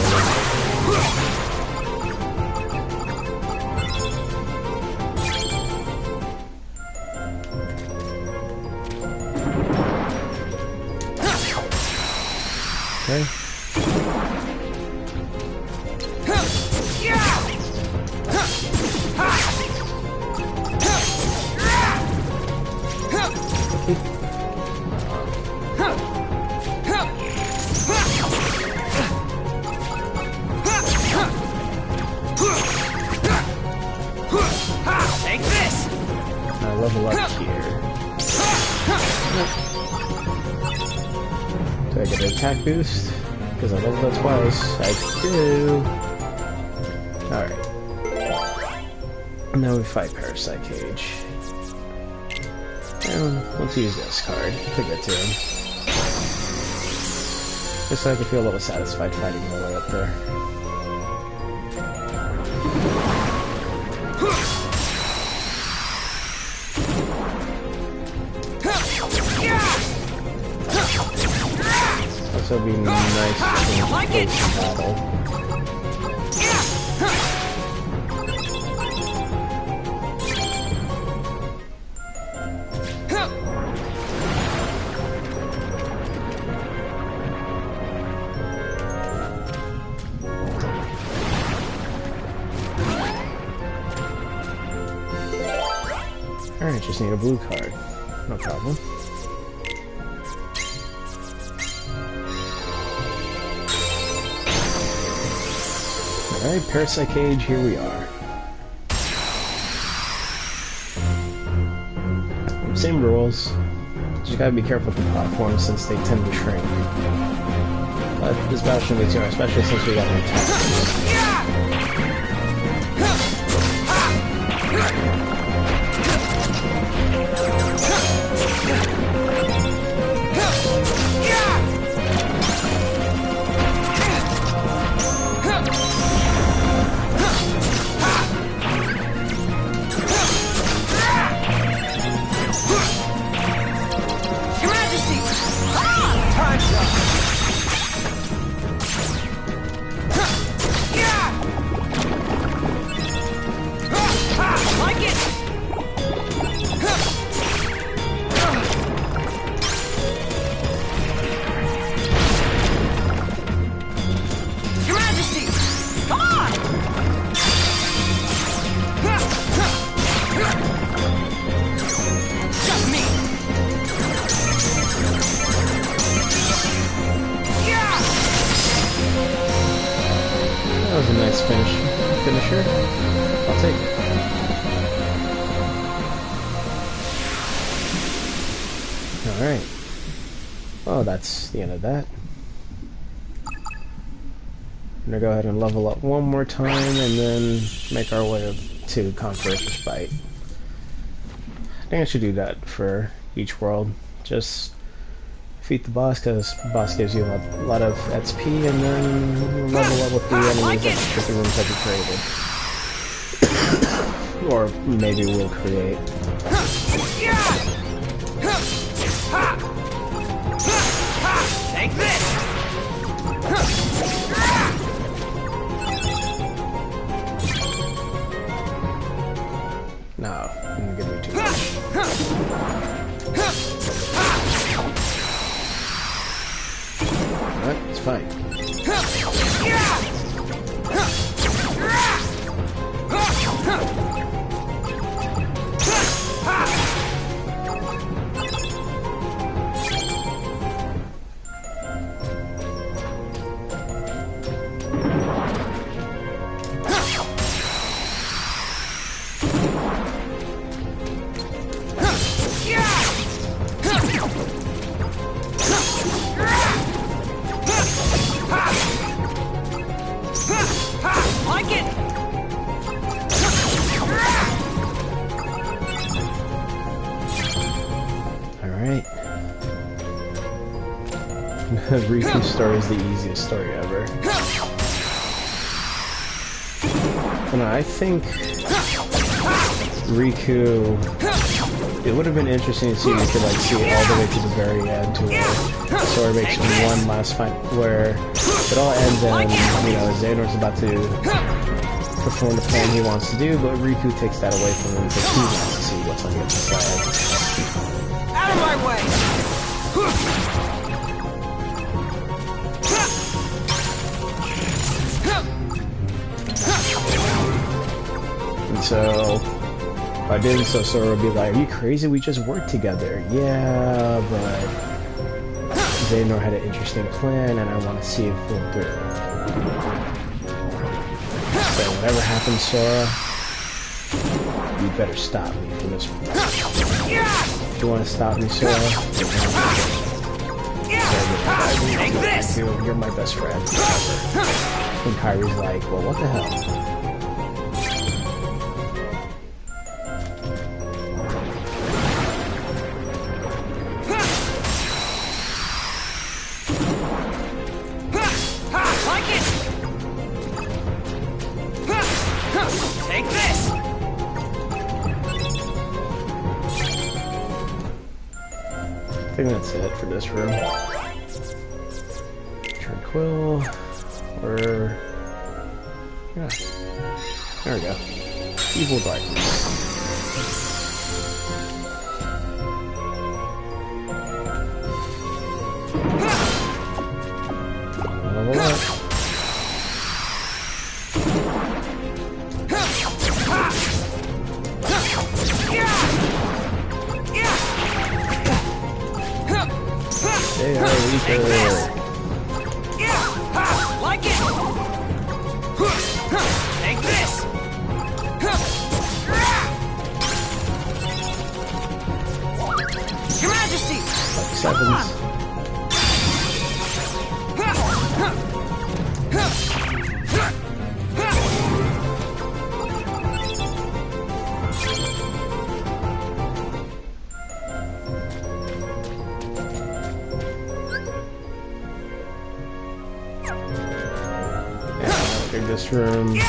Okay. Take this! I level up here. Do I get an attack boost? Because I leveled up twice. I do. Alright. Now we fight Parasite Cage. And let's use this card to get to him. Just so I can feel a little satisfied fighting my way up there. Also be nice to like play it. some battle. Alright, just need a blue card. No problem. Alright, Parasite Cage, here we are. Same rules. Just gotta be careful with the platforms since they tend to shrink. But this battle shouldn't be too hard, especially since we got an attack. Your Majesty! Time's up! Like it! Your Majesty! Come on! Just me! That was a nice finisher. I'll take it. Alright. Well, that's the end of that. I'm gonna go ahead and level up one more time and then make our way to Conqueror's Fight. I think I should do that for each world. Just defeat the boss, because the boss gives you a lot of XP, and then level up with the enemies that the rooms have you created. Or maybe we'll create. Take this! No, you're gonna give me too much. Alright, it's fine. Like it! Alright. Riku's story is the easiest story ever. And I think Riku, it would have been interesting to see if we could like see all the way to the very end to where Sora makes one last fight where it all ends and, you know, Xehanor's about to perform the plan he wants to do, but Riku takes that away from him because he wants to see what's on the other side. Out of my way! And so, by doing so, Sora would be like, "Are you crazy? We just worked together." Yeah, but Xehanor had an interesting plan, and I want to see it fall through. So whatever happens, Sora, you better stop me from this one. If you want to stop me, Sora, Take this! you're my best friend. And Kyrie's like, well, what the hell? Like it! Take this! I think that's it for this room. Tranquil, or... yeah. There we go. Evil Darkness. Level up. They are weaker. Like it! Take this! Your Majesty! Like sevens. This room. Yeah.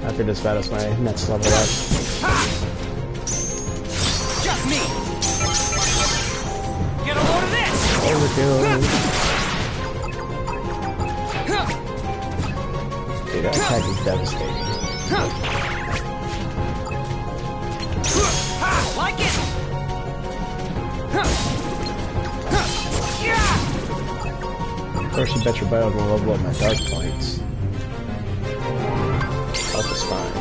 After this battle's my next level up. Just me! Get a load of this! Overkill. Dude, that attack is devastating. Like it! Of course, you bet your butt I'm gonna level up my dark points. Health is fine.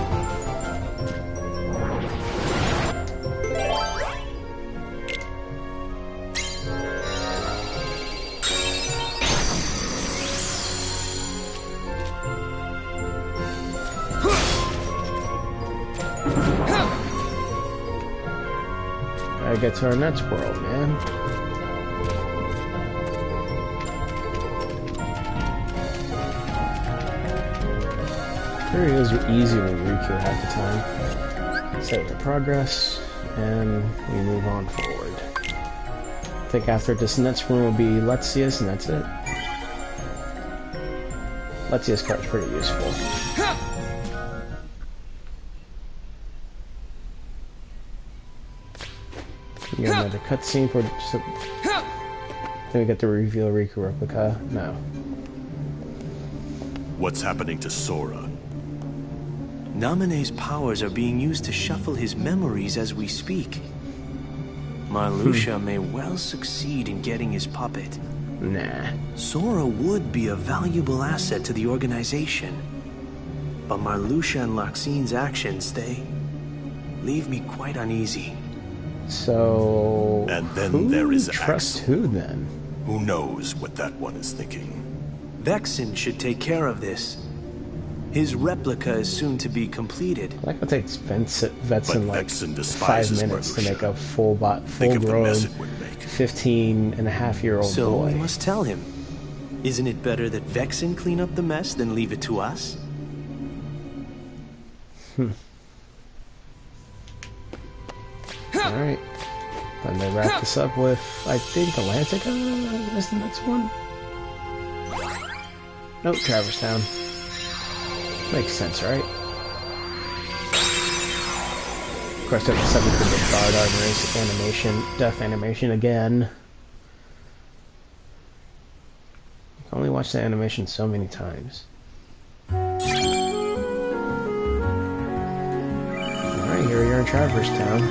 Gotta get to our next world, man. Very easy with Riku half the time. Save the progress, and we move on forward. I think after this next room will be Lexius, and that's it. Lexius card's pretty useful. You got another cutscene for. Then we get to reveal Riku replica. No. What's happening to Sora? Naminé's powers are being used to shuffle his memories as we speak. Marluxia may well succeed in getting his puppet. Nah. Sora would be a valuable asset to the organization. But Marluxia and Larxine's actions, they leave me quite uneasy. So... And then there is trust Axel. who, then? Who knows what that one is thinking? Vexen should take care of this. His replica is soon to be completed. I think it takes Vetson like Vexen 5 despises minutes to Marluxia. make a full-grown, Think of the mess it would make. 15-and-a-half-year-old So boy. we must tell him. Isn't it better that Vexen clean up the mess than leave it to us? Alright. And they wrap this up with, I think, Atlantica is the next one? Nope, Traverse Town. Makes sense, right? Of course, there's a 7-bit Bard Armor's animation, death animation again. You can only watch the animation so many times. Alright, here we are in Traverse Town.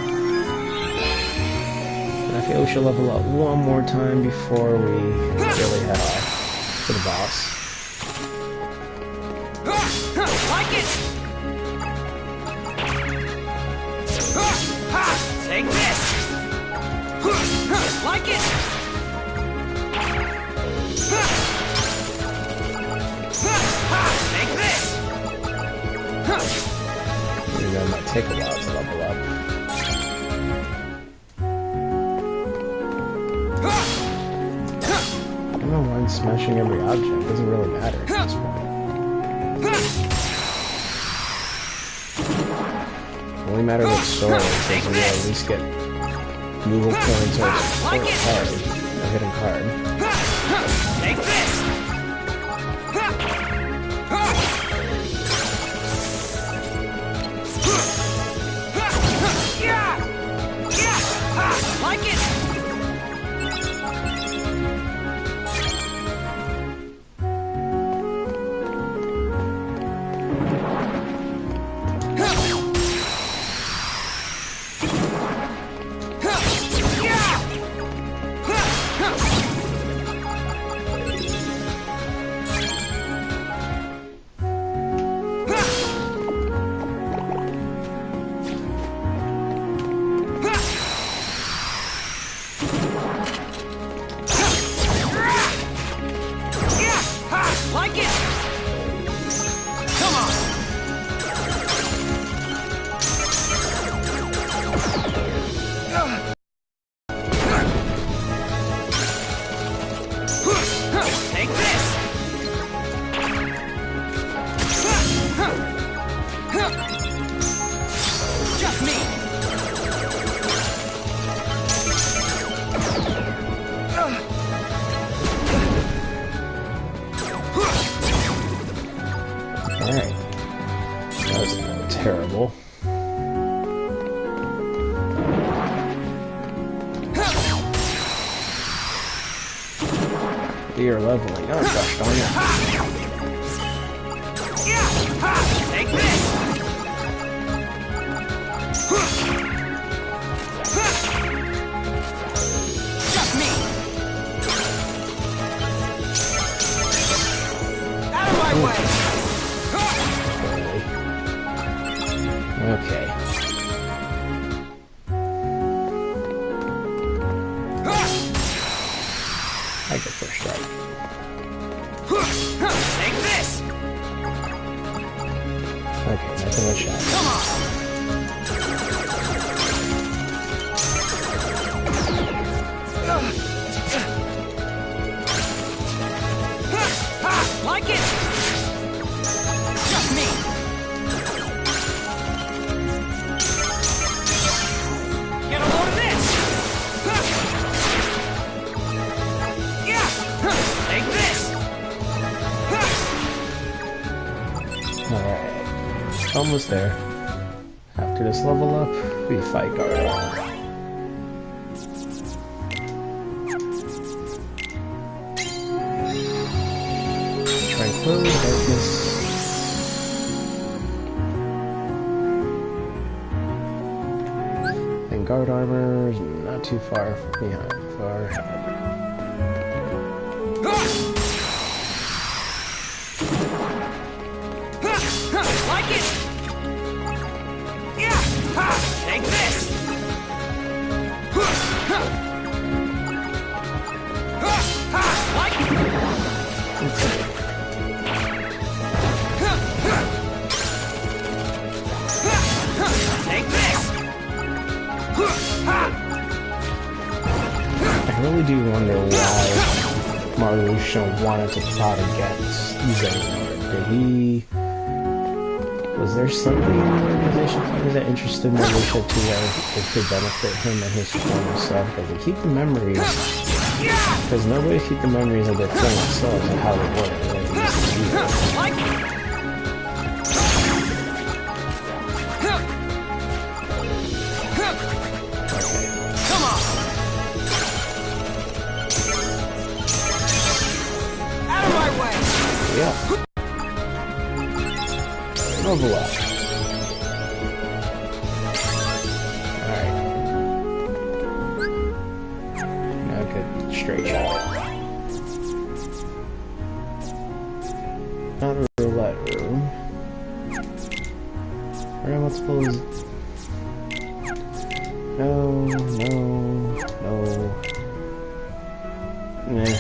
And I feel we should level up one more time before we really head off to the boss. Like it! Take this! Like it! Take this! You know, it might take a while to level up. I don't know why I'm smashing every object. It doesn't really matter at this point. Only matter with swords is that we at least get movable points or a card, a hidden card. Take this! Like it! Like it! Come on! Take this! Just me! Alright. That was terrible. You're leveling up, gosh darn it. Take this! Just me! Out of my way! Okay. I get first strike. Take this! Okay, nothing but shot. Come on! Like it! Just me! Get a load of this! Yeah! Take this! Alright. Almost there. After this level up, we fight Gargoyle. Oh, darkness. And guard armor is not too far behind. Far ahead. Like it! Yeah! Ha! Take this! Like it! Take this! I really do wonder why Marluxia wanted to plot against Xehanort. Did he... Was there something in the organization that interested Marluxia to where it could benefit him and his former self? Because they keep the memories... Because nobody keep the memories of their former selves and how they were. Come on! Out of my way! Yeah. Overlap. Alright. Now good straight shot. Not a roulette room. Where am I supposed? No. Nah,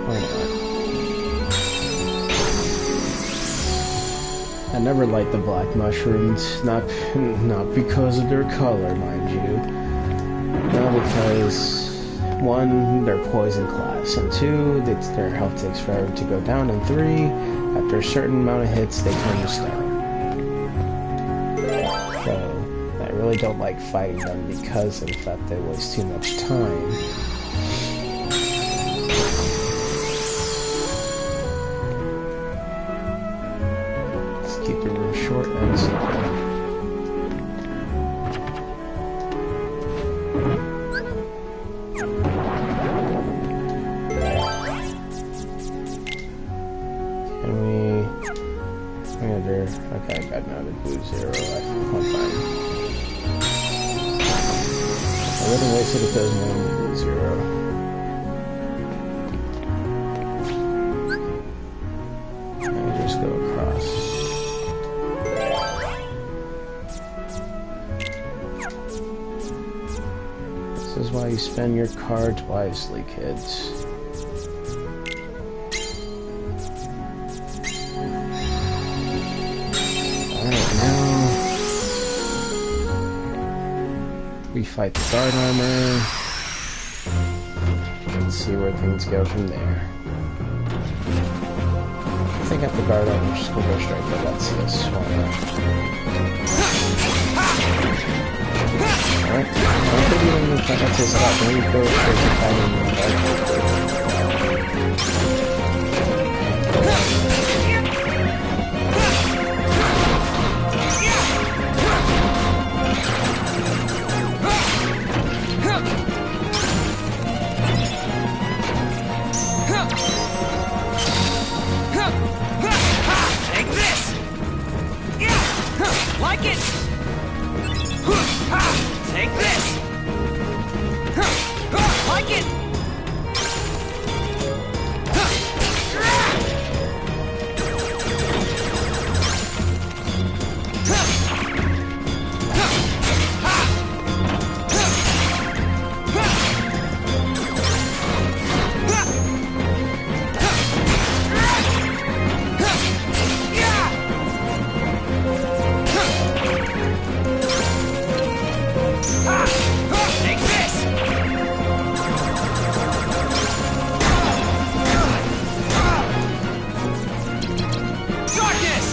why not? I never liked the black mushrooms, not because of their color, mind you. No, because one, they're poison class, and two, their health takes forever to go down, and three, after a certain amount of hits, they turn to stone. So, I really don't like fighting them because of the fact they waste too much time. Keep the room short and simple. Can we... Okay, I got another blue 0 left. I'm fine. I wouldn't waste it if there was one blue 0. And just go across. This is why you spend your cards wisely, kids. Alright, now we fight the guard armor and see where things go from there. I think after guard armor, just gonna go straight for that CS. Why not? Alright, I think even if I got this out, then we go straight to fighting Take this! Like it! Take this! Like it! Take this! Darkness!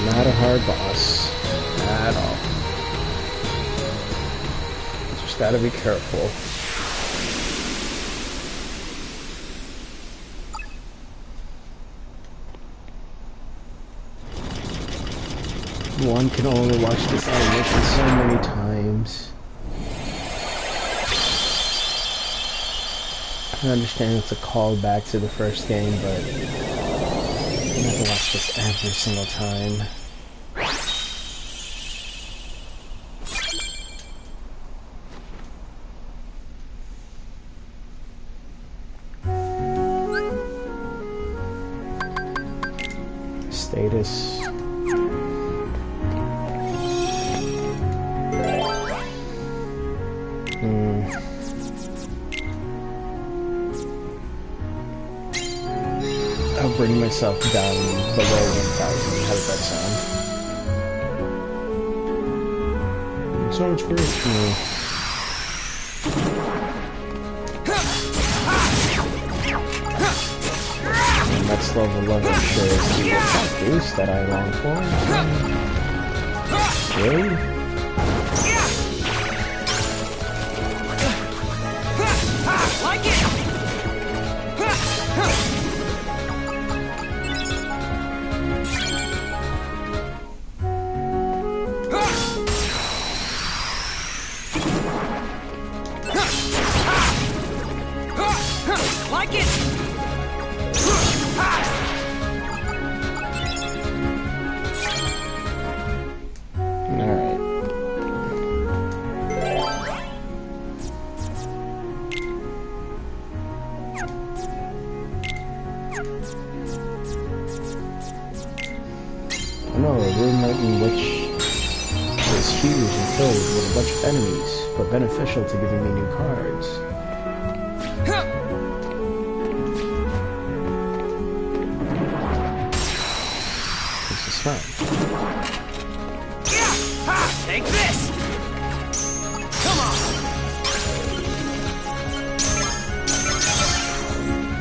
Not a hard boss at all. Just gotta be careful. One can only watch this animation so many times. I understand it's a callback to the first game, but you have to watch this every single time. Status. I'll bring myself down below 1,000. How does that sound? So much worse for me. And next level sure is the attack boost that I long for. Really? Like it! Like it! Alright. I know, a room in which is huge and filled with a bunch of enemies, but beneficial to giving me new cards. This is fun. Take this! Come on!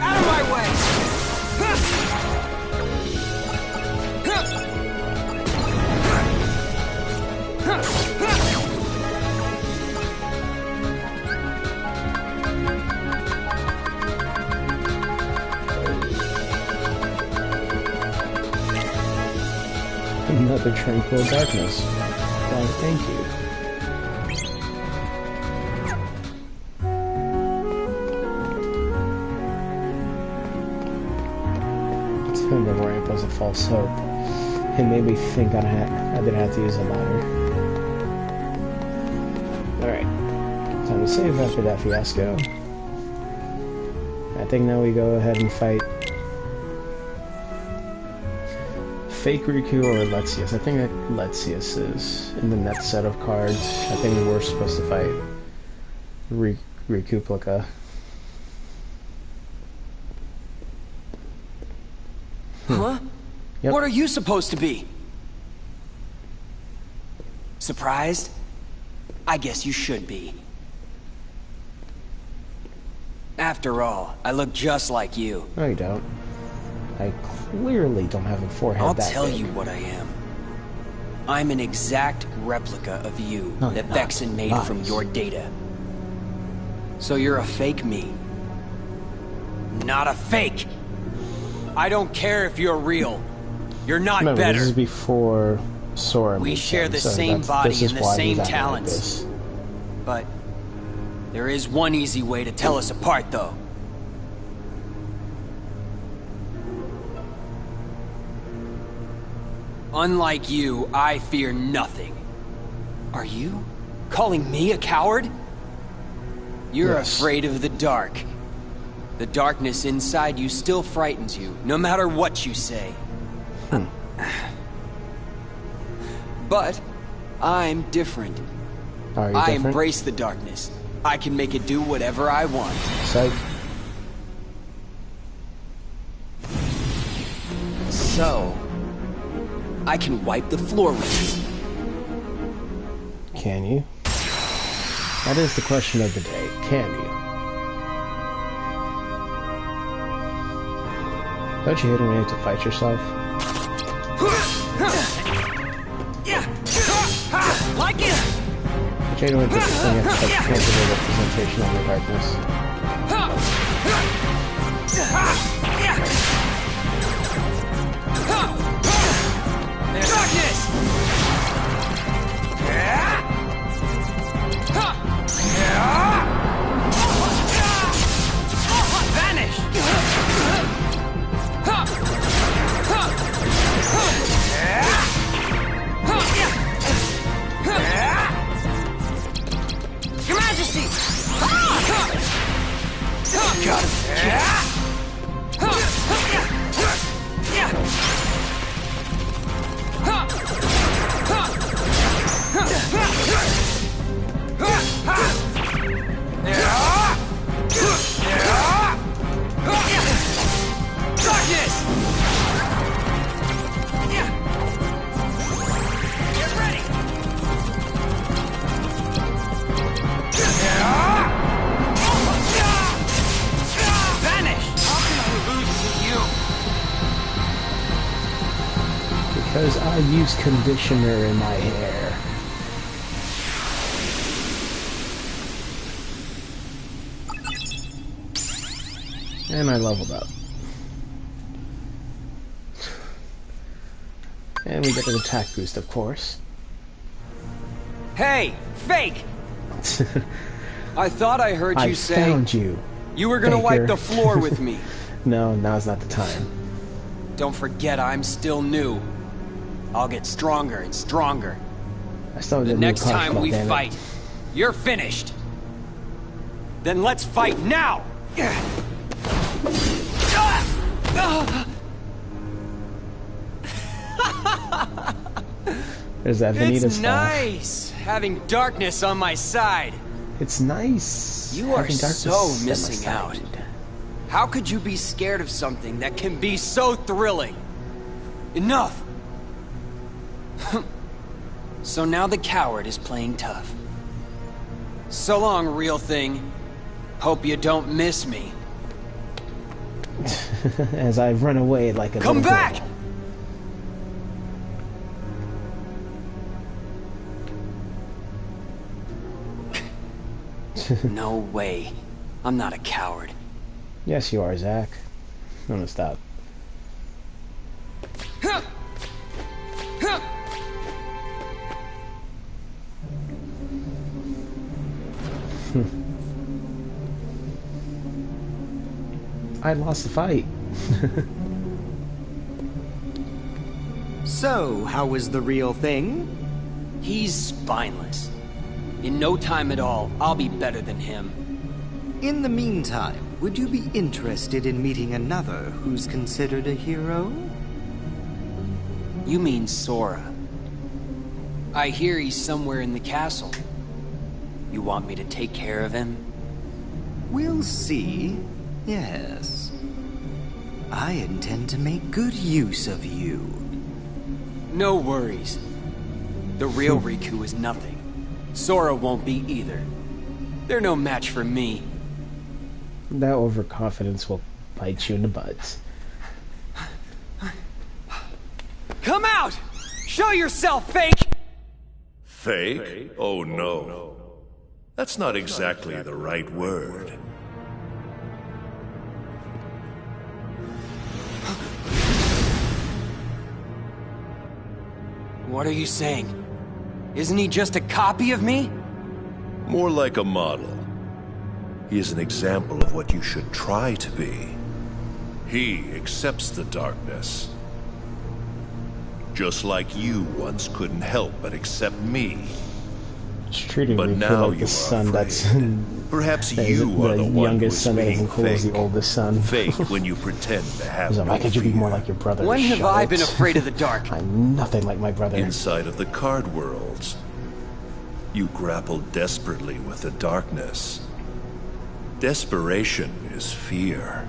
Out of my way! Another tranquil darkness. Why, thank you. The ramp was a false hope. It made me think I didn't have to use a ladder. Alright. Time to save after that fiasco. I think now we go ahead and fight Fake Riku or Letsius. I think that Letsius is in the next set of cards. I think we're supposed to fight Riku. Huh? Yep. What are you supposed to be? Surprised? I guess you should be. After all, I look just like you. No, you don't. I clearly don't have a forehead I'll that tell big. you what I am. I'm an exact replica of you No, that you're not. Vexen made Lies. from your data. So you're a fake me. Not a fake! I don't care if you're real. You're not Remember, better. this is before Sora. We moved share in, the so same this body is and the why same he's acting like talents. this. But there is one easy way to tell us apart, though. Unlike you, I fear nothing. Are you calling me a coward? You're Yes. afraid of the dark. The darkness inside you still frightens you, no matter what you say. But I'm different. Are you I different? embrace the darkness. I can make it do whatever I want. Psych. So, I can wipe the floor with you. Can you? That is the question of the day. Can you? Don't you hate it when you have to fight yourself? Like it! Don't you hate it when you have to fight tangible representation of the darkness? Darkness! Vanish! Your Majesty! Got Darkness! Get ready! Vanish! How can I lose to you? Because I use conditioner in my hair. And I leveled up. And we get an attack boost, of course. Hey, fake! I thought I heard you say... I found you. You were gonna wipe Faker. the floor with me. No, now's not the time. Don't forget I'm still new. I'll get stronger and stronger. I still have The a new next time cosplay, we damn it. fight, you're finished. Then let's fight now! There's that Vanita It's stuff. nice having darkness on my side. It's nice. You are having darkness so on my missing out. side. How could you be scared of something that can be so thrilling? Enough! So now the coward is playing tough. So long, real thing. Hope you don't miss me. As I run away like a Come little back! girl. No way. I'm not a coward. Yes, you are, Zach. I'm gonna stop. I lost the fight. So, how was the real thing? He's spineless. In no time at all, I'll be better than him. In the meantime, would you be interested in meeting another who's considered a hero? You mean Sora. I hear he's somewhere in the castle. You want me to take care of him? We'll see. Yes. I intend to make good use of you. No worries. The real Riku is nothing. Sora won't be either. They're no match for me. That overconfidence will bite you in the butt. Come out! Show yourself, fake! Fake? Oh no. That's not exactly the right word. What are you saying? Isn't he just a copy of me? More like a model. He is an example of what you should try to be. He accepts the darkness. Just like you once couldn't help but accept me. It's treating But me now like you the are son afraid. that's Perhaps that is you are the one who youngest is son that being isn't cool as the fake. oldest son. Fake when you pretend to have So no why could you be more fear. like your brother? When have Shut I it. been afraid of the dark? I'm nothing like my brother. Inside of the card worlds, you grapple desperately with the darkness. Desperation is fear.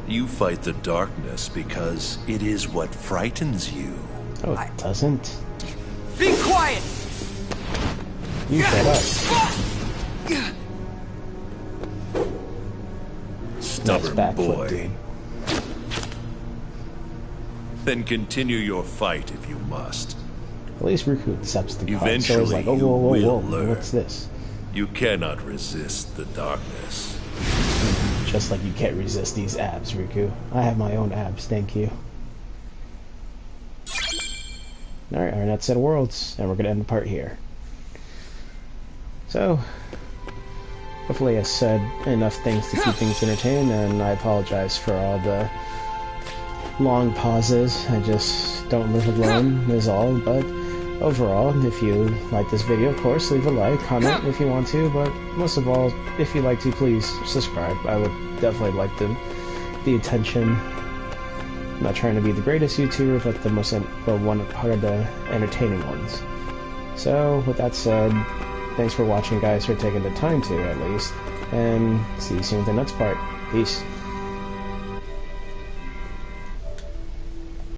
You fight the darkness because it is what frightens you. Oh, it doesn't. Be quiet! You shut up. Stubborn backflip, boy. dude. Then continue your fight if you must. At least Riku accepts the card. So he's Eventually, like, oh, you whoa, whoa, will whoa, learn. what's this? You cannot resist the darkness. Just like you can't resist these abs, Riku. I have my own abs, thank you. Alright, our net set of worlds, and we're going to end the part here. So, hopefully I said enough things to keep things entertained, and I apologize for all the long pauses. I just don't live alone, is all. But overall, if you like this video, of course, leave a like, comment if you want to, but most of all, if you'd like to, please subscribe. I would definitely like the attention. I'm not trying to be the greatest YouTuber, but the most, well, one part of the entertaining ones. So, with that said, thanks for watching, guys, for taking the time to, at least, and see you soon with the next part. Peace.